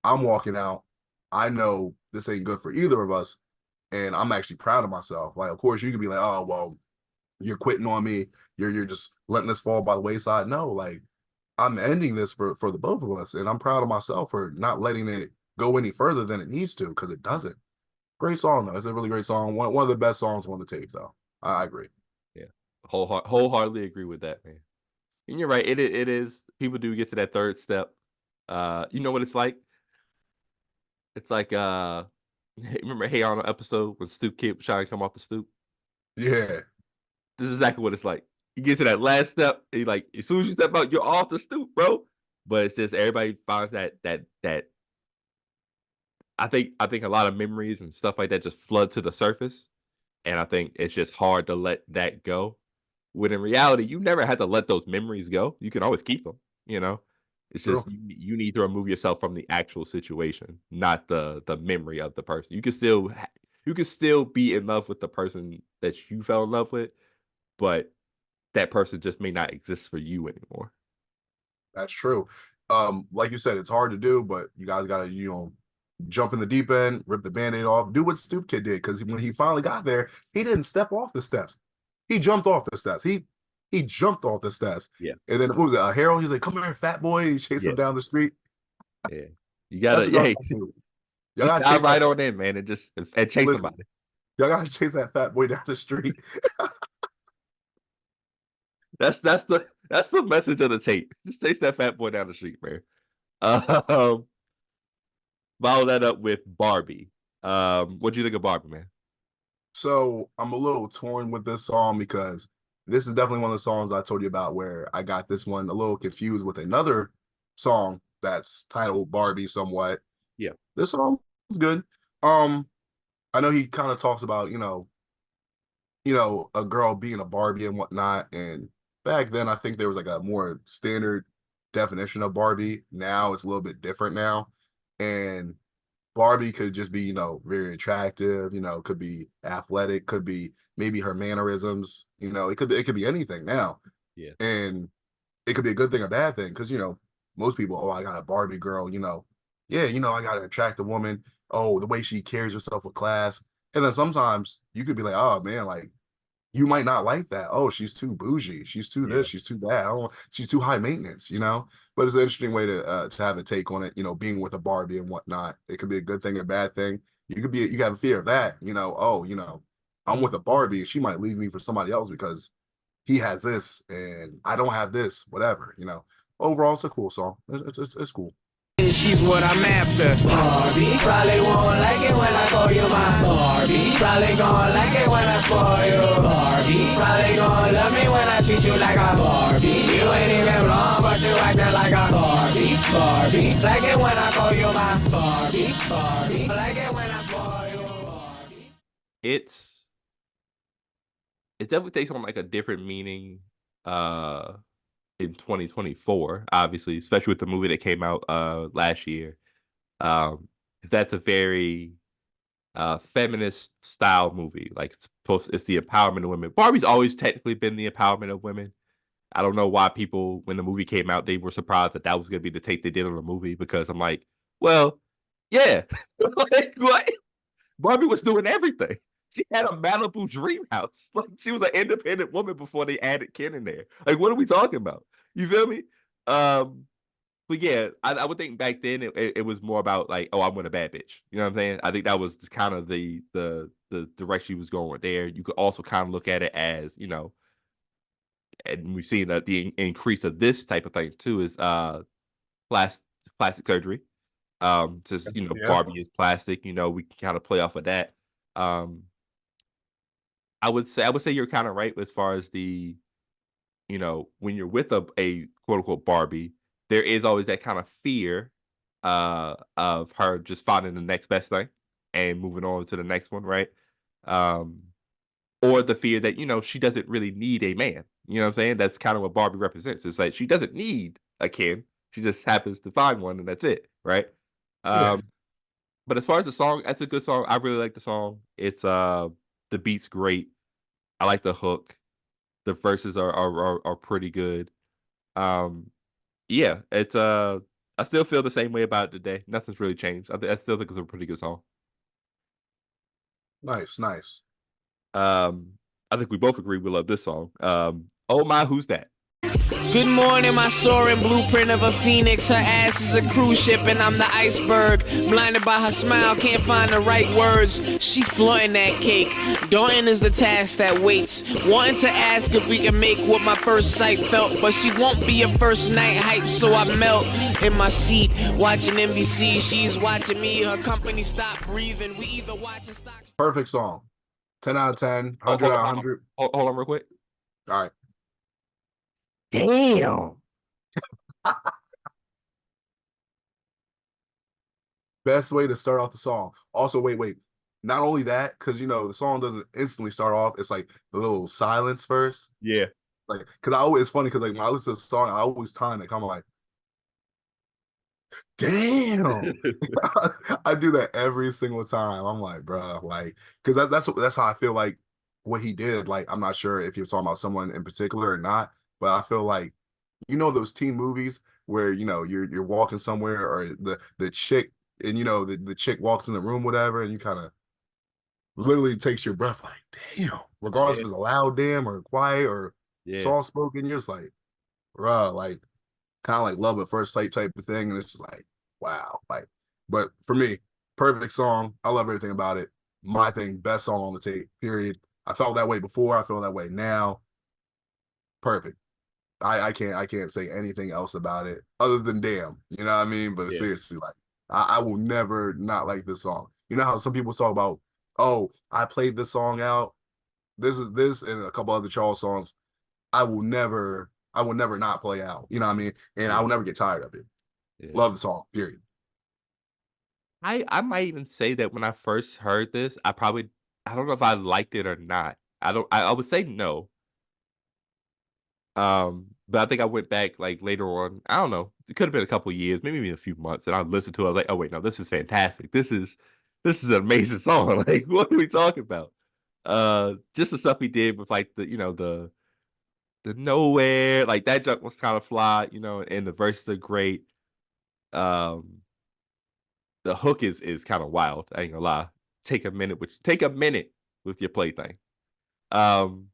I'm walking out. I know this ain't good for either of us, and I'm actually proud of myself. Like, of course, you could be like, oh well, you're quitting on me. You're just letting this fall by the wayside. No, like, I'm ending this for the both of us, and I'm proud of myself for not letting it go any further than it needs to, because it doesn't. Great song though. It's a really great song. One of the best songs on the tape though. I agree. Yeah, wholeheartedly agree with that, man. And you're right. It is. People do get to that third step. You know what it's like? It's like remember Hey Arnold episode when Stoop Kid was trying to come off the stoop? Yeah, This is exactly what it's like. You get to that last step, and you like, as soon as you step out, you're off the stoop, bro. But it's just everybody finds that I think a lot of memories and stuff like that just flood to the surface. And I think it's just hard to let that go. When in reality, you never had to let those memories go. You can always keep them. It's true. just you need to remove yourself from the actual situation, not the memory of the person. You can still be in love with the person that you fell in love with, but that person just may not exist for you anymore. That's true. Like you said, it's hard to do, but you guys gotta, jump in the deep end, rip the band-aid off, do what Stoop Kid did, because when he finally got there, he didn't step off the steps. He jumped off the steps. He jumped off the steps. Yeah. And then what was it? Harold, he's like, come here, fat boy. He chased Yeah. him down the street. Yeah. You That's gotta what y'all yeah, gotta do. Y'all just gotta dive chase right that. on in, man, and chase Listen, somebody. y'all gotta chase that fat boy down the street. That's the message of the tape. Just chase that fat boy down the street, man. Um, Follow that up with Barbie. What do you think of Barbie, man? So I'm a little torn with this song, because this is definitely one of the songs I told you about where I got this one a little confused with another song that's titled Barbie somewhat. Yeah. This song is good. I know he kind of talks about, a girl being a Barbie and whatnot. And back then, I think there was like a more standard definition of Barbie. Now it's a little bit different now. And Barbie could just be, very attractive, could be athletic, could be maybe her mannerisms, it could be anything now. Yeah. And it could be a good thing or bad thing, because, most people, oh, I got a Barbie girl, yeah, I got an attractive woman. Oh, the way she carries herself with class. And then sometimes you could be like, oh man, like, you might not like that. Oh, she's too bougie. She's too Yeah. this. She's too that. She's too high maintenance. But it's an interesting way to have a take on it. Being with a Barbie and whatnot. It could be a good thing or bad thing. You have a fear of that. Oh, I'm with a Barbie. She might leave me for somebody else because he has this and I don't have this. Whatever. Overall, it's a cool song. It's cool. She's what I'm after. Barbie probably won't like it when I call you my Barbie. Probably gonna like it when I spoil you. Barbie probably gonna love me when I treat you like a Barbie. You ain't even blonde, but you acting like a Barbie. Barbie like it when I call you my Barbie. Barbie like it when I spoil you. Barbie. It definitely takes on like a different meaning in 2024, obviously, especially with the movie that came out last year. 'Cause that's a very feminist style movie. Like it's the empowerment of women. Barbie's always technically been the empowerment of women. I don't know why people, when the movie came out, they were surprised that was going to be the take they did on the movie, because I'm like, well, yeah, like what? Barbie was doing everything. She had a Malibu dream house. Like, she was an independent woman before they added Ken in there. Like, what are we talking about? You feel me? But yeah, I would think back then it was more about like, oh, I'm with a bad bitch. You know what I'm saying? I think that was kind of the direction she was going with there. You could also kind of look at it as, and we've seen that the increase of this type of thing too is plastic surgery. Since Yeah. Barbie is plastic, we can kind of play off of that. I would say you're kind of right as far as when you're with a quote unquote Barbie, there is always that kind of fear of her just finding the next best thing and moving on to the next one, right? Um, or the fear that, she doesn't really need a man. You know what I'm saying? That's kind of what Barbie represents. It's like she doesn't need a Ken. She just happens to find one and that's it, right? Yeah. Um, but as far as the song, that's a good song. I really like the song. It's the beat's great. I like the hook. The verses are pretty good. Um, yeah, it's I still feel the same way about it today. Nothing's really changed. I still think it's a pretty good song. Nice, nice. I think we both agree we love this song. Oh my, who's that? Good morning, my soaring blueprint of a phoenix. Her ass is a cruise ship and I'm the iceberg. Blinded by her smile, can't find the right words. She flaunting that cake. Daunting is the task that waits. Wanting to ask if we can make what my first sight felt, but she won't be a first night hype, so I melt in my seat. Watching NBC, she's watching me. Her company stop breathing. We either watching stock. Perfect song. 10 out of 10, Oh, 100 out of 100. Hold on real quick. All right. Damn. Best way to start off the song. Also, wait. Not only that, because the song doesn't instantly start off. It's like the little silence first. Yeah. Like, it's funny because like when I listen to the song, I always time it. I'm like, damn. I do that every single time. I'm like, bro, like, because that's how I feel like what he did. Like, I'm not sure if you're talking about someone in particular or not, but I feel like those teen movies where you're walking somewhere or the chick and the chick walks in the room, whatever, and you kind of literally takes your breath, like, damn, regardless Yeah. if it's a loud damn or quiet or Yeah. soft spoken, you're just like, bruh, like kind of like love at first sight type of thing. And it's just like, wow. Like, but for me, perfect song. I love everything about it. My thing, best song on the tape, period. I felt that way before. I feel that way now. Perfect. I can't say anything else about it other than damn. You know what I mean? But Yeah. seriously, like I will never not like this song. You know how some people talk about, oh, I played this song out. This and a couple other Charles songs. I will never not play out. You know what I mean? And I will never get tired of it. Yeah. Love the song, period. I might even say that when I first heard this, I don't know if I liked it or not. I would say no. But I think I went back like later on. I don't know. It could have been a couple years, maybe even a few months, and I listened to it. I was like, oh wait, no, this is fantastic. This is an amazing song. Like, what are we talking about? Just the stuff he did with like the nowhere, like that junk was kind of fly, and the verses are great. Um, the hook is kind of wild. I ain't gonna lie. Take a minute with your plaything. Um,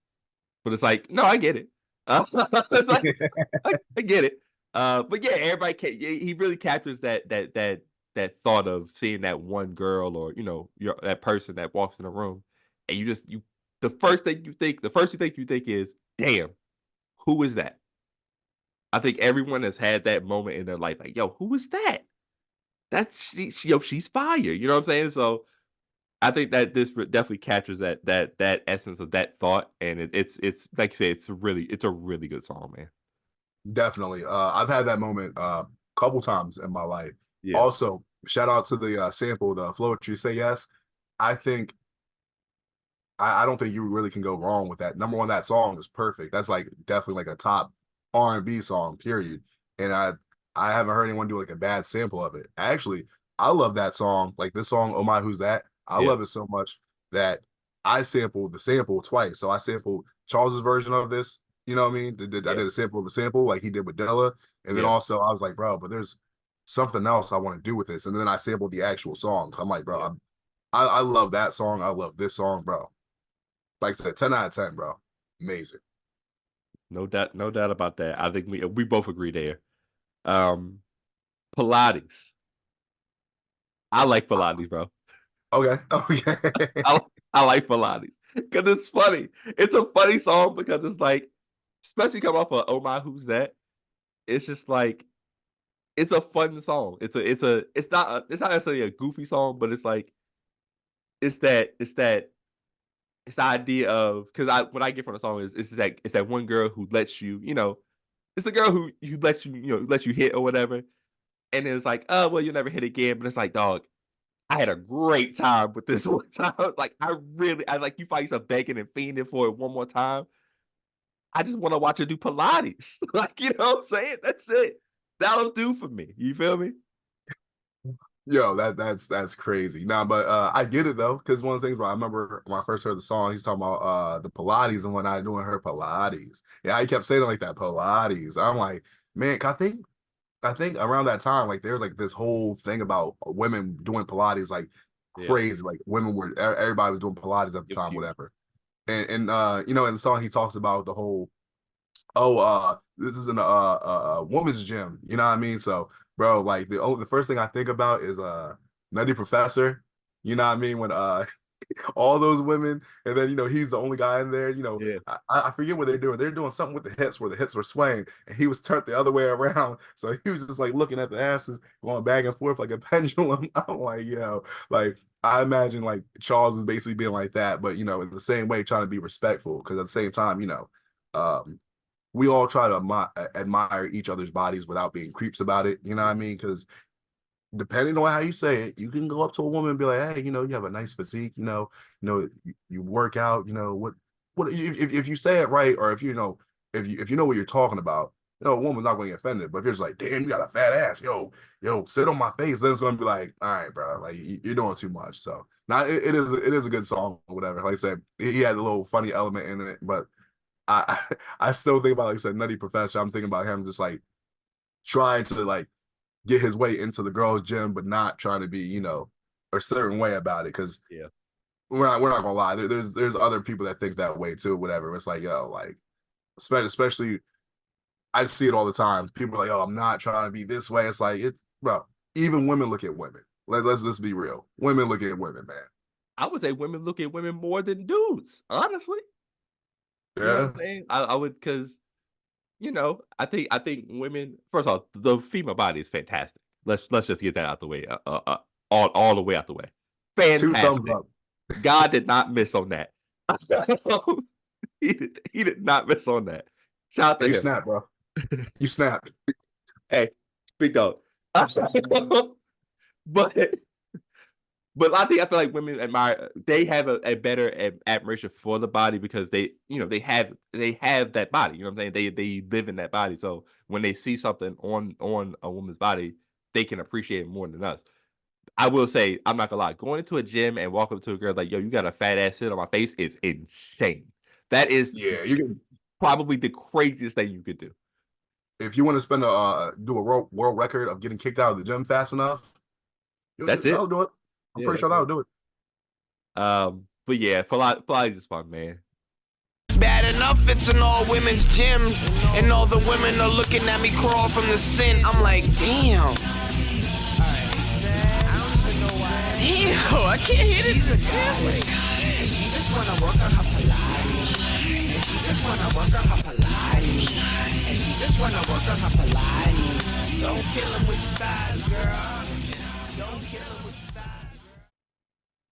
but it's like, no, I get it. It's like, I get it. But yeah, he really captures that thought of seeing that one girl or that person that walks in the room, and the first thing you think is, damn, who is that? I think everyone has had that moment in their life, like, yo, who is that? She's fire. You know what I'm saying? So I think that this definitely captures that essence of that thought, and it's like you say, it's a really good song, man. Definitely. I've had that moment a couple times in my life. Yeah, Also, shout out to the sample, the Floetry Say Yes. I think I don't think you really can go wrong with that. Number one, that song is perfect. That's like definitely like a top R&B song, period. And I haven't heard anyone do like a bad sample of it. Actually, I love that song. Like this song, Oh My Who's That? I yeah, love it so much that I sampled the sample twice. So I sampled Charles's version of this. You know what I mean? I did yeah, a sample of the sample like he did with Della. And then yeah, also I was like, bro, but there's something else I want to do with this. And then I sampled the actual song. I'm like, bro, yeah. I love that song. I love this song, bro. Like I said, 10 out of 10, bro. Amazing. No doubt about that. I think we both agree there. Um, Pilates. I like Pilates, bro. Okay. Okay. I I like Pilates because it's funny. It's a funny song because it's like, especially coming off of Oh My Who's That? It's just like it's a fun song. It's not necessarily a goofy song, but it's like it's the idea of because what I get from the song is it's that one girl who lets you, it's the girl who lets you, lets you hit or whatever. And it's like, oh, well, you'll never hit again. But it's like, dog, I had a great time with this one time. Like, I like you find yourself begging and fiending for it one more time. I just want to watch her do Pilates. Like, you know what I'm saying? That's it. That'll do for me. You feel me? Yo, that's crazy. Nah, but I get it though, because one of the things where I remember when I first heard the song, he's talking about the Pilates and whatnot, doing her Pilates. Yeah, he kept saying it like that, Pilates. I'm like, man, I think around that time, like there's like this whole thing about women doing Pilates, like Yeah. crazy. Like women were everybody was doing Pilates at the It was time, huge. whatever. And you know, in the song he talks about the whole, oh, this is in a woman's gym, you know what I mean? So, bro, like the first thing I think about is Nutty Professor, you know what I mean? When all those women, and then you know he's the only guy in there. You know, Yeah. I forget what they're doing. They're doing something with the hips where the hips were swaying, and he was turned the other way around. So he was just like looking at the asses going back and forth like a pendulum. I'm like, yo, like I imagine like Charles is basically being like that, but you know, in the same way, trying to be respectful because at the same time, you know, we all try to admire each other's bodies without being creeps about it. You know what I mean? Because depending on how you say it, you can go up to a woman and be like, "Hey, you know, you have a nice physique. You work out. You know what? If you say it right, or if you know, if you know what you're talking about, you know, a woman's not going to get offended. But if you're just like, damn, you got a fat ass, yo, sit on my face, then it's going to be like, all right, bro, like you're doing too much. So now it is a good song, or whatever. Like I said, he had a little funny element in it, but I I still think about, like I said, Nutty Professor. I'm thinking about him just like trying to like get his way into the girls' gym, but not trying to be, you know, a certain way about it. Because Yeah. we're not gonna lie, there's other people that think that way too. Whatever. It's like, yo, like especially I see it all the time. People are like, oh, I'm not trying to be this way. It's like it's well, even women look at women. Let's be real. Women look at women, man. I would say women look at women more than dudes, honestly. You know what Yeah, I'm saying? I would because I think women. First off, the female body is fantastic. Let's just get that out the way. All the way out the way. 2 thumbs Fantastic. up. God did not miss on that. He did not miss on that. Shout out Hey, to you him. snap, bro. You snap. Hey, big dog. but I feel like women admire. They have a better admiration for the body because they have that body. You know what I'm saying? They live in that body. So when they see something on a woman's body, they can appreciate it more than us. I will say, I'm not gonna lie, going into a gym and walk up to a girl like, yo, you got a fat ass sit on my face is insane. That is Yeah, you can. probably the craziest thing you could do. If you want to spend a do a world record of getting kicked out of the gym fast enough, That's it. that'll do it. I'm Yeah, pretty that's sure that'll do it. but yeah, Pilates is fun, man. Bad enough it's an all women's gym, and all the women are looking at me crawl from the sin. I'm like, damn. Damn, I can't hit it. She just wanna work on her Pilates. And she just wanna work on her Pilates. And she just wanna work on her Pilates. Don't kill him with your thighs, girl. Don't kill him with your thighs.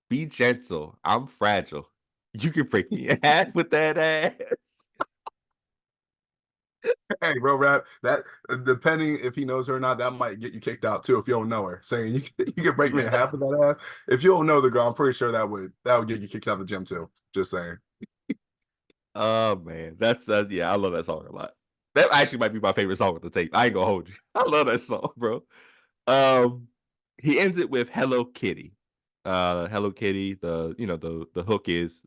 Be gentle. I'm fragile. You can break me in half with that ass. Hey, bro, rap that depending if he knows her or not, that might get you kicked out too if you don't know her. Saying you can break me in half with that ass. If you don't know the girl, I'm pretty sure that would get you kicked out of the gym too. Just saying. Oh man, that's yeah, I love that song a lot. That actually might be my favorite song on the tape. I ain't gonna hold you. I love that song, bro. He ends it with Hello Kitty. Hello Kitty, the hook is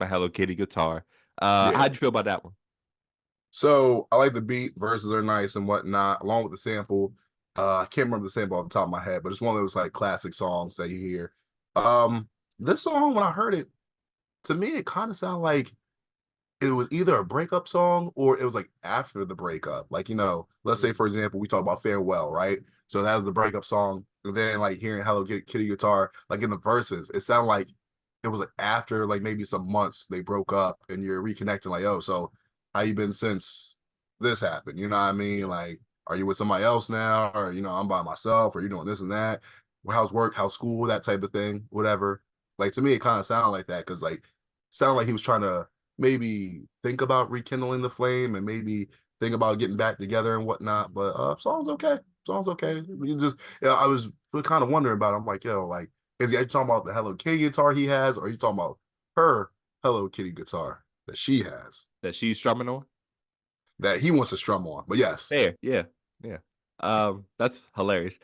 my Hello Kitty guitar. Yeah. How'd you feel about that one? So I like the beat, verses are nice and whatnot, along with the sample. I can't remember the sample off the top of my head, but it's one of those like classic songs that you hear. This song, when I heard it, to me, it kind of sounded like it was either a breakup song or it was like after the breakup. Like, you know, let's say, for example, we talk about Farewell, right? So that was the breakup song. And then like hearing Hello Kitty guitar, like in the verses, it sounded like it was like after like maybe some months they broke up and you're reconnecting, like, oh, so how you been since this happened? You know what I mean? Like, are you with somebody else now? Or, you know, I'm by myself, or you doing this and that? Well, how's work, how's school, that type of thing, whatever. Like to me, it kind of sounded like that because like sounded like he was trying to maybe think about rekindling the flame and maybe think about getting back together and whatnot. But song's okay. song's okay. You just, yeah, I was kind of wondering about it. I'm like, yo, like, is he actually talking about the Hello Kitty guitar he has, or he's talking about her Hello Kitty guitar that she has that she's strumming on. that he wants to strum on? But yes, Fair, yeah, yeah. That's hilarious.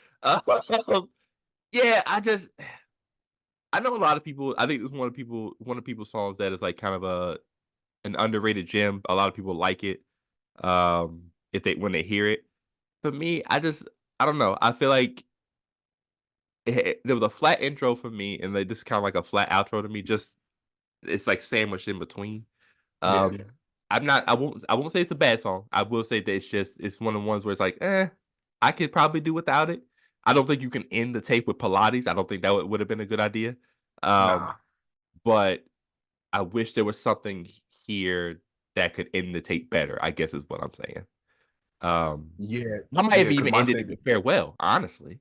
Yeah, I know a lot of people. I think it's one of people's songs that is like kind of an underrated gem. A lot of people like it. If they when they hear it. For me, I don't know. I feel like there was a flat intro for me, and like this is kind of like a flat outro to me. Just it's like sandwiched in between. yeah, Um, I won't say it's a bad song. I will say that it's one of the ones where it's like, I could probably do without it. I don't think you can end the tape with Pilates. I don't think that would have been a good idea. Um, nah, but I wish there was something here that could end the tape better, I guess is what I'm saying. yeah, I might yeah. have Because even my ended it thing, with farewell, honestly.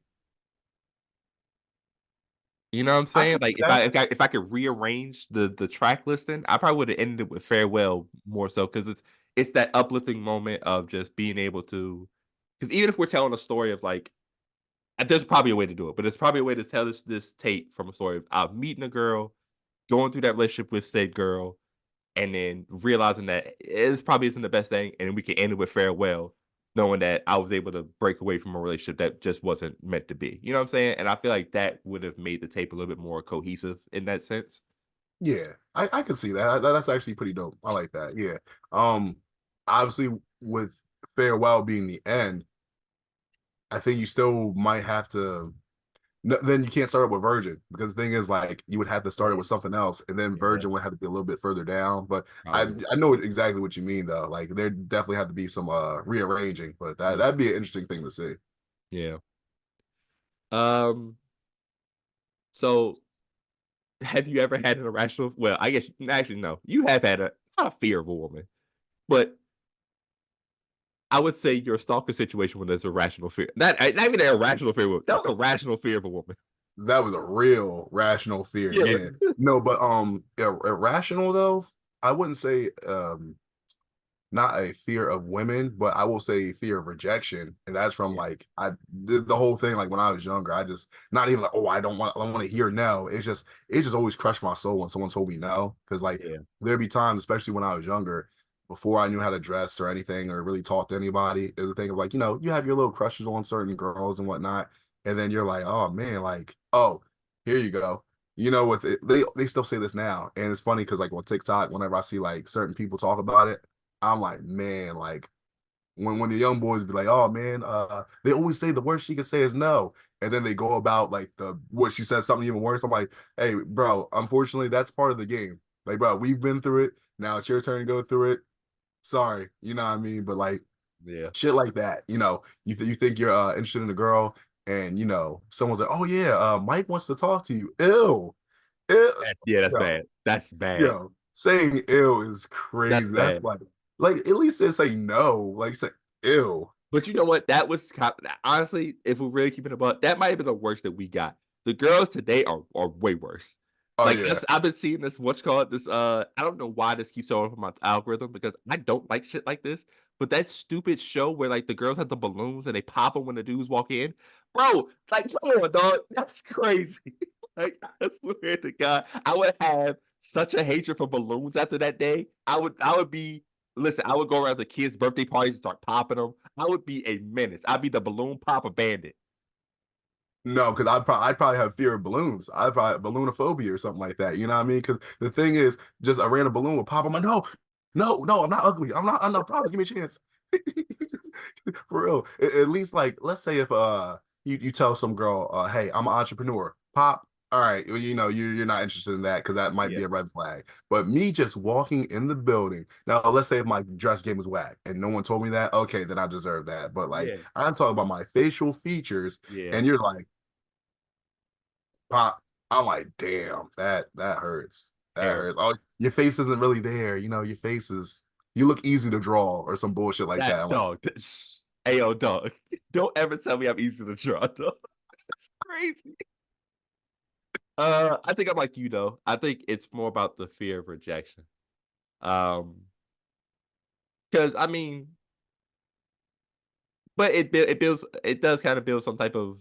You know what I'm I saying? can see Like that. if I could rearrange the track listing, I probably would have ended it with farewell more so because it's that uplifting moment of just being able to. Because even if we're telling a story of like, there's probably a way to do it, but there's probably a way to tell this tape from a story of meeting a girl, going through that relationship with said girl, and then realizing that it probably isn't the best thing, and then we can end it with farewell, knowing that I was able to break away from a relationship that just wasn't meant to be. You know what I'm saying? And I feel like that would have made the tape a little bit more cohesive in that sense. Yeah, I can see that. That's actually pretty dope. I like that. Yeah. Um, Obviously with farewell being the end, I think you still might have to. No, then you can't start it with Virgin because the thing is, like, you would have to start it with something else, and then Yeah, Virgin would have to be a little bit further down. But I probably. I know exactly what you mean though. Like, there definitely have to be some rearranging, but that'd be an interesting thing to see. Yeah. Um. So, have you ever had an irrational? Well, I guess actually no. You have had not a fear of a woman, but I would say your stalker situation when there's a rational fear. Not even an irrational fear. That was a rational fear of a woman. That was a real rational fear. Yeah. Yeah. No, but irrational though, I wouldn't say not a fear of women, but I will say fear of rejection, and that's from Yeah. like I did the whole thing like when I was younger. I just not even like, oh, I don't want to hear no. It just always crushed my soul when someone told me no, because like Yeah. there'd be times, especially when I was younger, before I knew how to dress or anything or really talk to anybody, is the thing of like, you have your little crushes on certain girls and whatnot, and then you're like, oh man, like, oh, here you go. With it, they still say this now, and it's funny because like on TikTok, whenever I see like certain people talk about it, I'm like, man, like when the young boys be like, oh man, they always say the worst she could say is no. And then they go about like the what she says something even worse. I'm like, hey, bro, unfortunately, that's part of the game. Like, bro, we've been through it. Now it's your turn to go through it. Sorry, you know what I mean? But like Yeah. shit like that, you think you're interested in a girl, and someone's like, oh yeah, Mike wants to talk to you. Ew. Ew. Yeah, that's Yo, bad. That's bad. saying ew is That's crazy. That's bad. like at least just say no. Like say ew. But you know what? That was honestly, if we're really keeping it about, that might have been the worst that we got. The girls today are way worse. Oh Like yeah. I've been seeing this what's called this I don't know why this keeps showing up on my algorithm because I don't like shit like this. But that stupid show where like the girls have the balloons and they pop them when the dudes walk in. Bro, like come on, dog. That's crazy. Like I swear to God, I would have such a hatred for balloons after that day. I would be listen, I would go around the kids' birthday parties and start popping them. I would be a menace. I'd be the balloon popper bandit. No, because I'd probably have fear of balloons. I'd probably balloonophobia or something like that. You know what I mean? Because the thing is, just a random balloon would pop. I'm like, no, no, no, I'm not ugly. I'm not promise. Give me a chance. For real. At least like, let's say if you tell some girl, hey, I'm an entrepreneur. Pop. All right, well, you're not interested in that because that might Yeah, be a red flag. But me just walking in the building. Now, let's say if my dress game was whack and no one told me that, okay, then I deserve that. But like, yeah, I'm talking about my facial features, yeah. and you're like, pop. I'm like, damn, that hurts. That hurts. Terrible. Oh, your face isn't really there. Your face is. You look easy to draw or some bullshit like that. That I'm like, dog. Hey yo, dog. Don't ever tell me I'm easy to draw, dog. That's crazy. I think I'm like you though. I think it's more about the fear of rejection. Um, because I mean, but it does kind of build some type of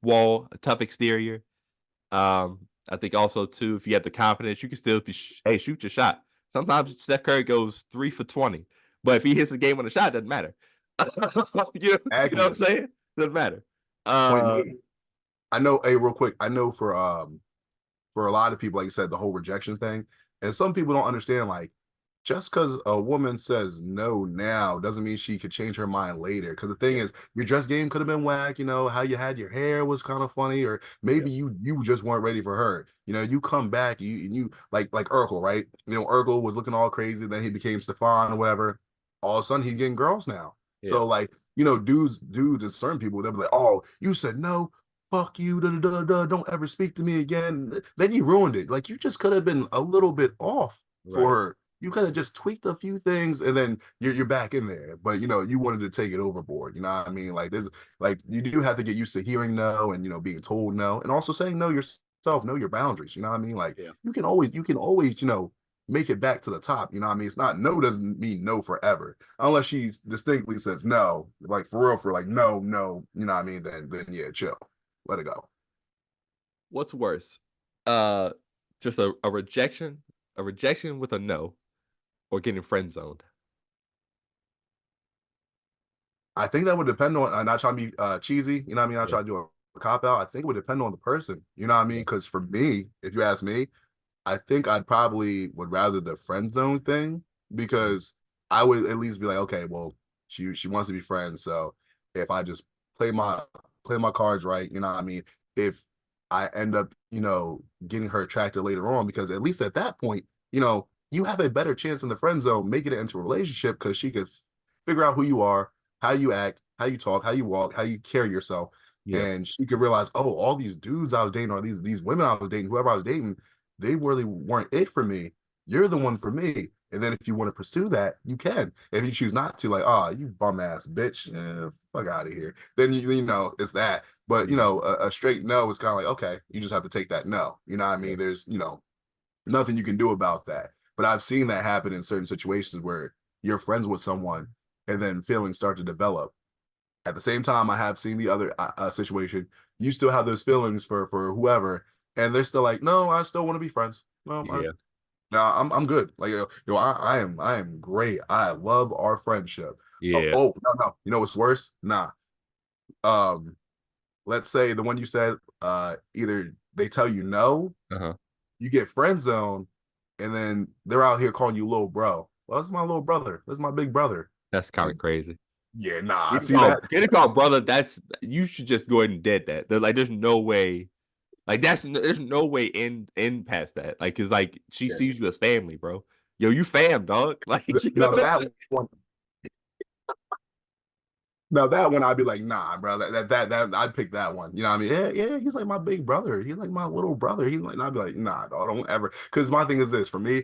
wall, a tough exterior. I think also too, if you have the confidence, you can still be hey, shoot your shot. Sometimes Steph Curry goes 3 for 20, but if he hits the game on a shot, it doesn't matter. You know what I'm Exactly. saying? Doesn't matter. Point Uh, made. I know. Hey, real quick. I know for a lot of people, like you said, the whole rejection thing, and some people don't understand. Like, just because a woman says no now doesn't mean she could change her mind later. Because the thing yeah, is, your dress game could have been whack. You know how you had your hair was kind of funny, or yeah, maybe you just weren't ready for her. You know, you come back, you like Urkel, right? You know, Urkel was looking all crazy, then he became Stefan or whatever. All of a sudden, he's getting girls now. yeah, So like, dudes and certain people, they'll be like, "Oh, you said no, fuck you, don't ever speak to me again." Then you ruined it. Like you just could have been a little bit off for right. her. You could have just tweaked a few things and then you're back in there. But you wanted to take it overboard. You know what I mean? Like there's like you do have to get used to hearing no and being told no and also saying no yourself, know your boundaries. You know what I mean? Like Yeah, you can always make it back to the top. You know what I mean? It's not no doesn't mean no forever. Unless she distinctly says no, like for real, for like no, no, you know what I mean? Then yeah, chill. Let it go. what's worse? Uh, just a rejection with a no, or getting friend zoned. I think that would depend on. I'm not trying to be cheesy, you know what I mean? I'm Yeah, trying to do a cop out. I think it would depend on the person, you know what I mean? yeah, Because for me, if you ask me, I think I'd probably would rather the friend zone thing mhm, because I would at least be like, okay, well, she wants to be friends, so if I just play my play my cards right, you know what I mean? If I end up, getting her attracted later on, because at least at that point, you have a better chance in the friend zone making it into a relationship because she could figure out who you are, how you act, how you talk, how you walk, how you carry yourself, yeah, and she could realize, oh, all these dudes I was dating, or these women I was dating, whoever I was dating, they really weren't it for me. You're the one for me. And then if you want to pursue that, you can. If you choose not to, like, oh, you bum ass bitch, fuck out of here. Then it's that. But yeah, a straight no is kind of like, okay, you just have to take that no. You know what I yeah, mean? There's nothing you can do about that. But I've seen that happen in certain situations where you're friends with someone and then feelings start to develop. At the same time, I have seen the other situation. You still have those feelings for whoever, and they're still like, no, I still want to be friends. No, yeah, no, I'm good. Like I am great. I love our friendship. Oh, yeah. oh no, no. You know what's worse? Nah. Um, let's say the one you said, either they tell you no, Uh-huh. you get friend zone, and then they're out here calling you little bro. Well, that's my little brother. That's my big brother. That's kind Like, of crazy. yeah, nah, I see that. Getting called brother. That's you should just go ahead and dead that. Like, there's no way. Like there's no way in past that. Like, cause like she Yeah. sees you as family, bro. Yo, you fam, dog. Like, you know Now what I'm saying? that one, now that one, I'd be like, nah, bro. That I'd pick that one. You know what I mean? Yeah, yeah. He's like my big brother. He's like my little brother. He's like, and I'd be like, nah, dog, don't ever. Because my thing is this: for me,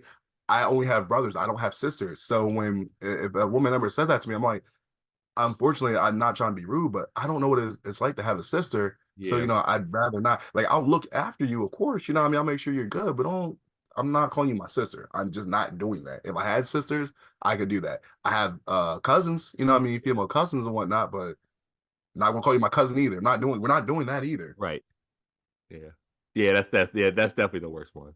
I only have brothers. I don't have sisters. So when if a woman ever said that to me, I'm like, unfortunately, I'm not trying to be rude, but I don't know what it's like to have a sister. So, Yeah, I'd rather not. Like, I'll look after you, of course. You know what I mean? I'll make sure you're good, but I'm not calling you my sister. I'm just not doing that. If I had sisters, I could do that. I have cousins, you know what I mean, female cousins and whatnot, but not gonna call you my cousin either. We're not doing that either. right. Yeah, yeah. That's definitely the worst one.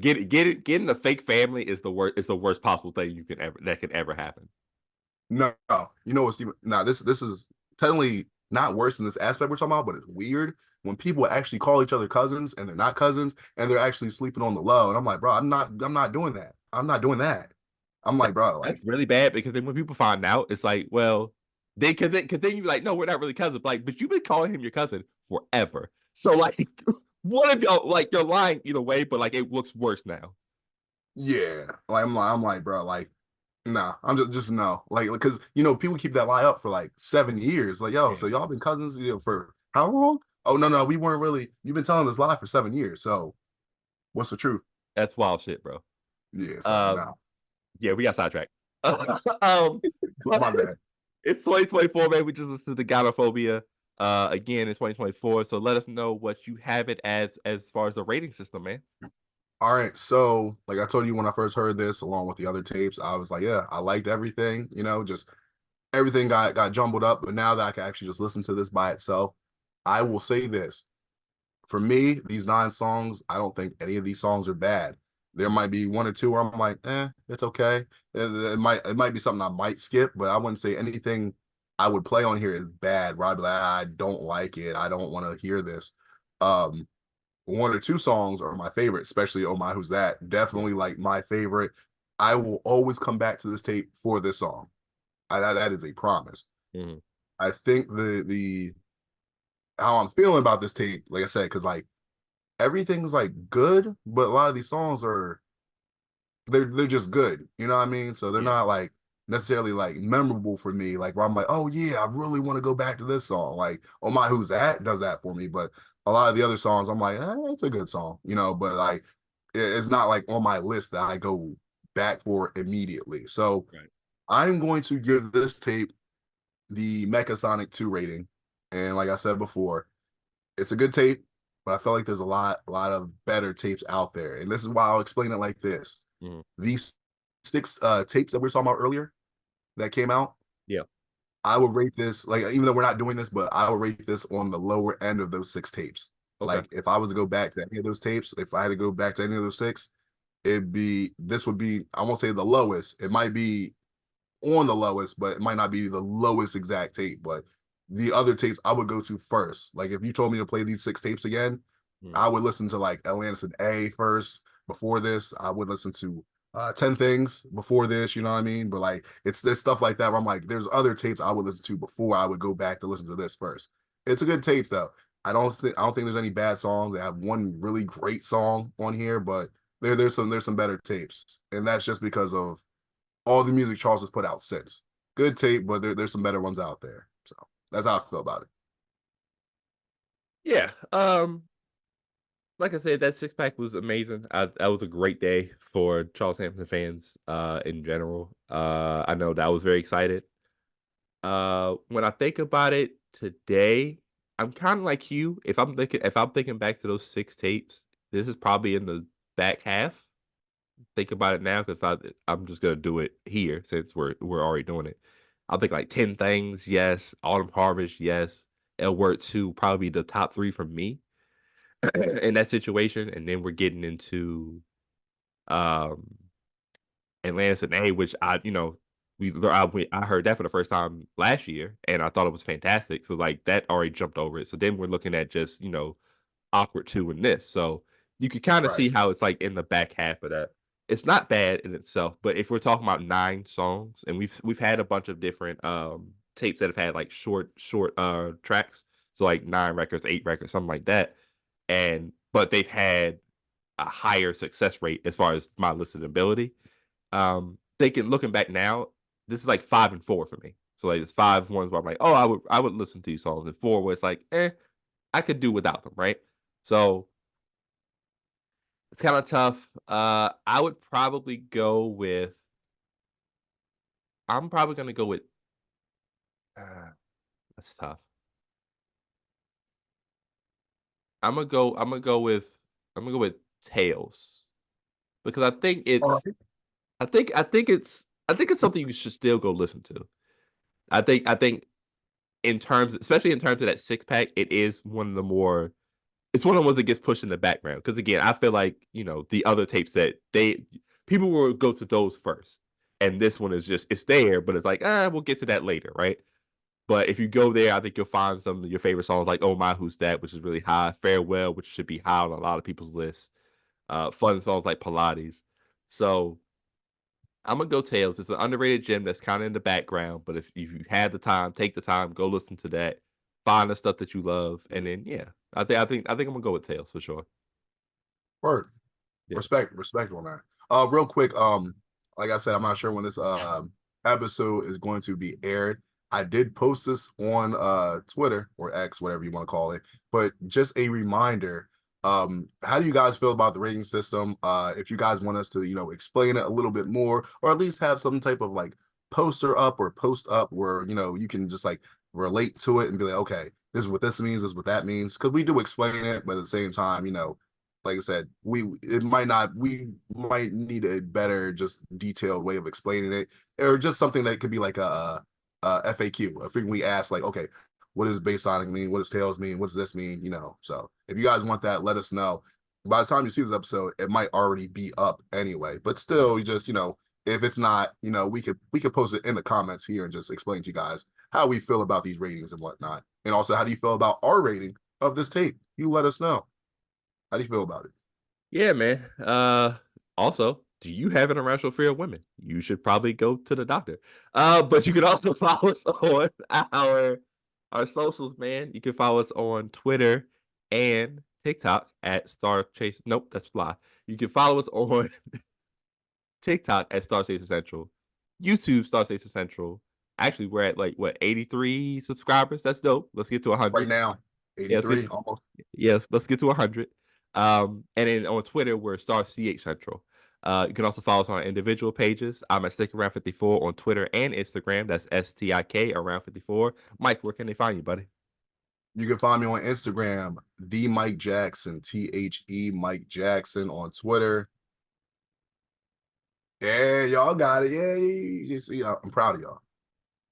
Getting a fake family is the worst. Is the worst possible thing that can ever happen. No, you know what, Steven? Now this is technically not worse in this aspect we're talking about, but it's weird when people actually call each other cousins and they're not cousins and they're actually sleeping on the low. And I'm like, bro, I'm not doing that. I'm not doing that. I'm That, like, bro, like, that's really bad because then when people find out, it's like, well, because then you're like, no, we're not really cousins. Like, but you've been calling him your cousin forever. So like, what if y'all like you're lying either way, but like it looks worse now. yeah. Like I'm like, bro, like, nah, I'm just no. Like, because people keep that lie up for like 7 years. Like, yo, Yeah, so y'all been cousins, for how long? Oh no, no, we weren't really. You've been telling this lie for 7 years. So what's the truth? that's wild shit, bro. Yeah, so Um, no. yeah, we got sidetracked. um, but My bad. it's 2024, man. We just listened to the Gynophobia again in 2024. So let us know what you have it as far as the rating system, man. All right, so like I told you when I first heard this, along with the other tapes, I was like, yeah, I liked everything. Just everything got jumbled up. But now that I can actually just listen to this by itself, I will say this: for me, these 9 songs, I don't think any of these songs are bad. There might be one or two where I'm like, it's okay. It might be something I might skip, but I wouldn't say anything I would play on here is bad. Where I'd be like, I don't like it. I don't want to hear this. Um, one or two songs are my favorite, especially "Oh My Who's That." Yeah. Definitely like my favorite. I will always come back to this tape for this song. That is a promise. Mm-hmm. I think the how I'm feeling about this tape, like I said, because like everything's like good, but a lot of these songs are they're just good. You know what I mean? So they're Yeah. not like necessarily like memorable for me. Like where I'm like, oh yeah, I really want to go back to this song. Like, "Oh My Who's That" does that for me. But a lot of the other songs, I'm like, it's a good song, but like it's not like on my list that I go back for immediately. So Right. I'm going to give this tape the Mechasonic 2 rating. And like I said before, it's a good tape, but I feel like there's a lot of better tapes out there. And this is why I'll explain it like this. Mm-hmm. These 6 tapes that we were talking about earlier that came out, Yeah. I would rate this, like, even though we're not doing this, but I would rate this on the lower end of those 6 tapes. Okay. Like, if I was to go back to any of those tapes, if I had to go back to any of those 6, this would be, I won't say the lowest. It might be on the lowest, but it might not be the lowest exact tape. But the other tapes I would go to first. Like, if you told me to play these 6 tapes again, Mm-hmm. I would listen to like Atlantis and A first. Before this, I would listen to 10 Things before this, you know what I mean? But like it's this stuff like that where I'm like, there's other tapes I would listen to before I would go back to listen to this first. It's a good tape though. I don't think there's any bad songs. They have one really great song on here, but there's some better tapes. And that's just because of all the music Charles has put out since. Good tape, but there's some better ones out there. So that's how I feel about it. Yeah. Like I said, that 6-pack was amazing. That was a great day for Charles Hampton fans in general. I know that I was very excited. When I think about it today, I'm kind of like you. If I'm thinking back to those 6 tapes, this is probably in the back half. Think about it now because I'm just gonna do it here since we're already doing it. I'll think like 10 Things, yes. Autumn Harvest, yes. L Word 2, probably the top 3 for me in that situation, and then we're getting into um Atlantis and A, which I heard that for the first time last year, and I thought it was fantastic. So like that already jumped over it. So then we're looking at just awkward 2 in this. So you could kind of Right. see how it's like in the back half of that. It's not bad in itself, but if we're talking about 9 songs, and we've had a bunch of different tapes that have had like short tracks, so like 9 records, 8 records, something like that, and but they've had a higher success rate as far as my listenability. Looking back now, this is like 5 and 4 for me. So like it's 5 ones where I'm like, oh, I would listen to these songs, and 4 where it's like, I could do without them, right? So it's kind of tough. I would probably go with. I'm probably gonna go with. Uh, that's tough. I'm gonna go. I'm gonna go with. I'm gonna go with Tails because I think All it's. right. I think it's something you should still go listen to. I think especially in terms of that 6-pack, it is one of the more. It's one of the ones that gets pushed in the background because again, I feel like the other tapes that people will go to those first, and this one is just it's there, but it's like we'll get to that later, right? But if you go there, I think you'll find some of your favorite songs like "Oh My Who's That," which is really high, "Farewell," which should be high on a lot of people's lists, fun songs like Pilates. So I'm gonna go Tails. It's an underrated gem that's kind of in the background, but if you had the time, take the time, go listen to that, find the stuff that you love, and then yeah, I think I'm gonna go with Tails for sure. Word. Yeah. Respect on that. Real quick, like I said, I'm not sure when this episode is going to be aired. I did post this on Twitter or X, whatever you want to call it, but just a reminder. How do you guys feel about the rating system? If you guys want us to, explain it a little bit more, or at least have some type of like poster up or post up where you can just like relate to it and be like, okay, this is what this means, this is what that means. Because we do explain it, but at the same time, like I said, we might need a better, just detailed way of explaining it, or just something that could be like a FAQ, a frequently asked, like, okay, what does base sonic mean? What does tails mean? What does this mean? You know, so if you guys want that, let us know. By the time you see this episode, it might already be up anyway. But still, you just, if it's not, we could post it in the comments here and just explain to you guys how we feel about these ratings and whatnot. And also, how do you feel about our rating of this tape? You let us know. How do you feel about it? Yeah, man. Also, do you have an irrational fear of women? You should probably go to the doctor. But you can also follow us on our socials, man. You can follow us on Twitter and TikTok at StarCHaser. Nope, that's fly. You can follow us on TikTok at StarCHaser Central, YouTube StarCHaser Central. Actually, we're at 83 subscribers. That's dope. Let's get to 100 right now. 83 almost. Yes, let's get to 100. And then on Twitter, we're StarCH Central. You can also follow us on our individual pages. I'm at StickAround54 on Twitter and Instagram. That's STIK around 54. Mike, where can they find you, buddy? You can find me on Instagram, the Mike Jackson, THE Mike Jackson on Twitter. Yeah, y'all got it. Yeah, you see, I'm proud of y'all.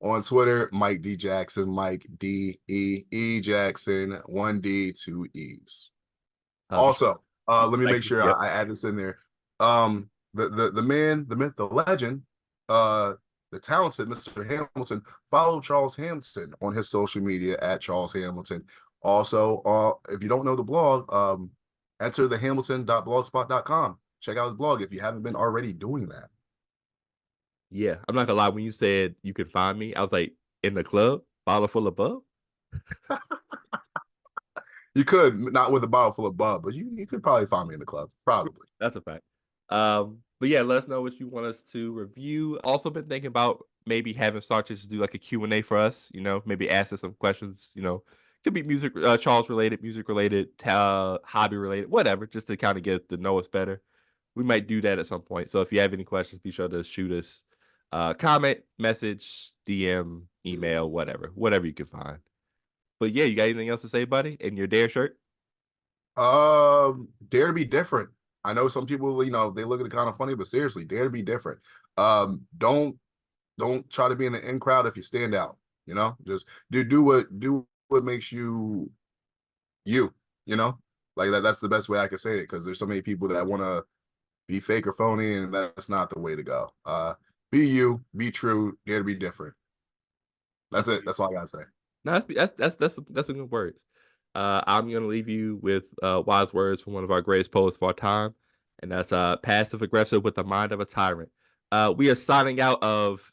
On Twitter, Mike D Jackson, Mike D-E-E Jackson, 1D, 2 E's. Also, let me make sure I add this in there. The man, the myth, the legend, the talented Mr. Hamilton, follow Charles Hamilton on his social media at Charles Hamilton. Also, if you don't know the blog, enter the hamilton.blogspot.com. Check out his blog if you haven't been already doing that. Yeah, I'm not gonna lie. When you said you could find me, I was like, in the club, bottle full of bub. You could, not with a bottle full of bub, but you could probably find me in the club. Probably. That's a fact. But yeah, let us know what you want us to review. Also been thinking about maybe having StarCHaser do like a Q&A for us, maybe ask us some questions, could be music, Charles related, music related, hobby related, whatever, just to kind of get to know us better. We might do that at some point. So if you have any questions, be sure to shoot us comment, message, DM, email, whatever you can find. But yeah, you got anything else to say, buddy, in your Dare shirt? Dare to be different. I know some people, they look at it kind of funny, but seriously, dare to be different. Don't try to be in the in crowd if you stand out. Just do what makes you, like that. That's the best way I can say it, because there's so many people that want to be fake or phony, and that's not the way to go. Be you, be true, dare to be different. That's it. That's all I gotta say. No, that's some good words. I'm gonna leave you with wise words from one of our greatest poets of our time, and that's passive aggressive with the mind of a tyrant. We are signing out of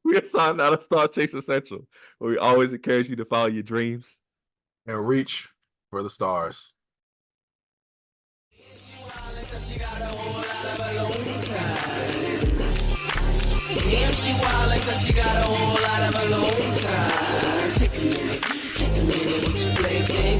StarCHaser Central, where we always encourage you to follow your dreams and reach for the stars. Damn, she wildin' 'cause she got a whole lot of alone time. Take a minute, would you play games?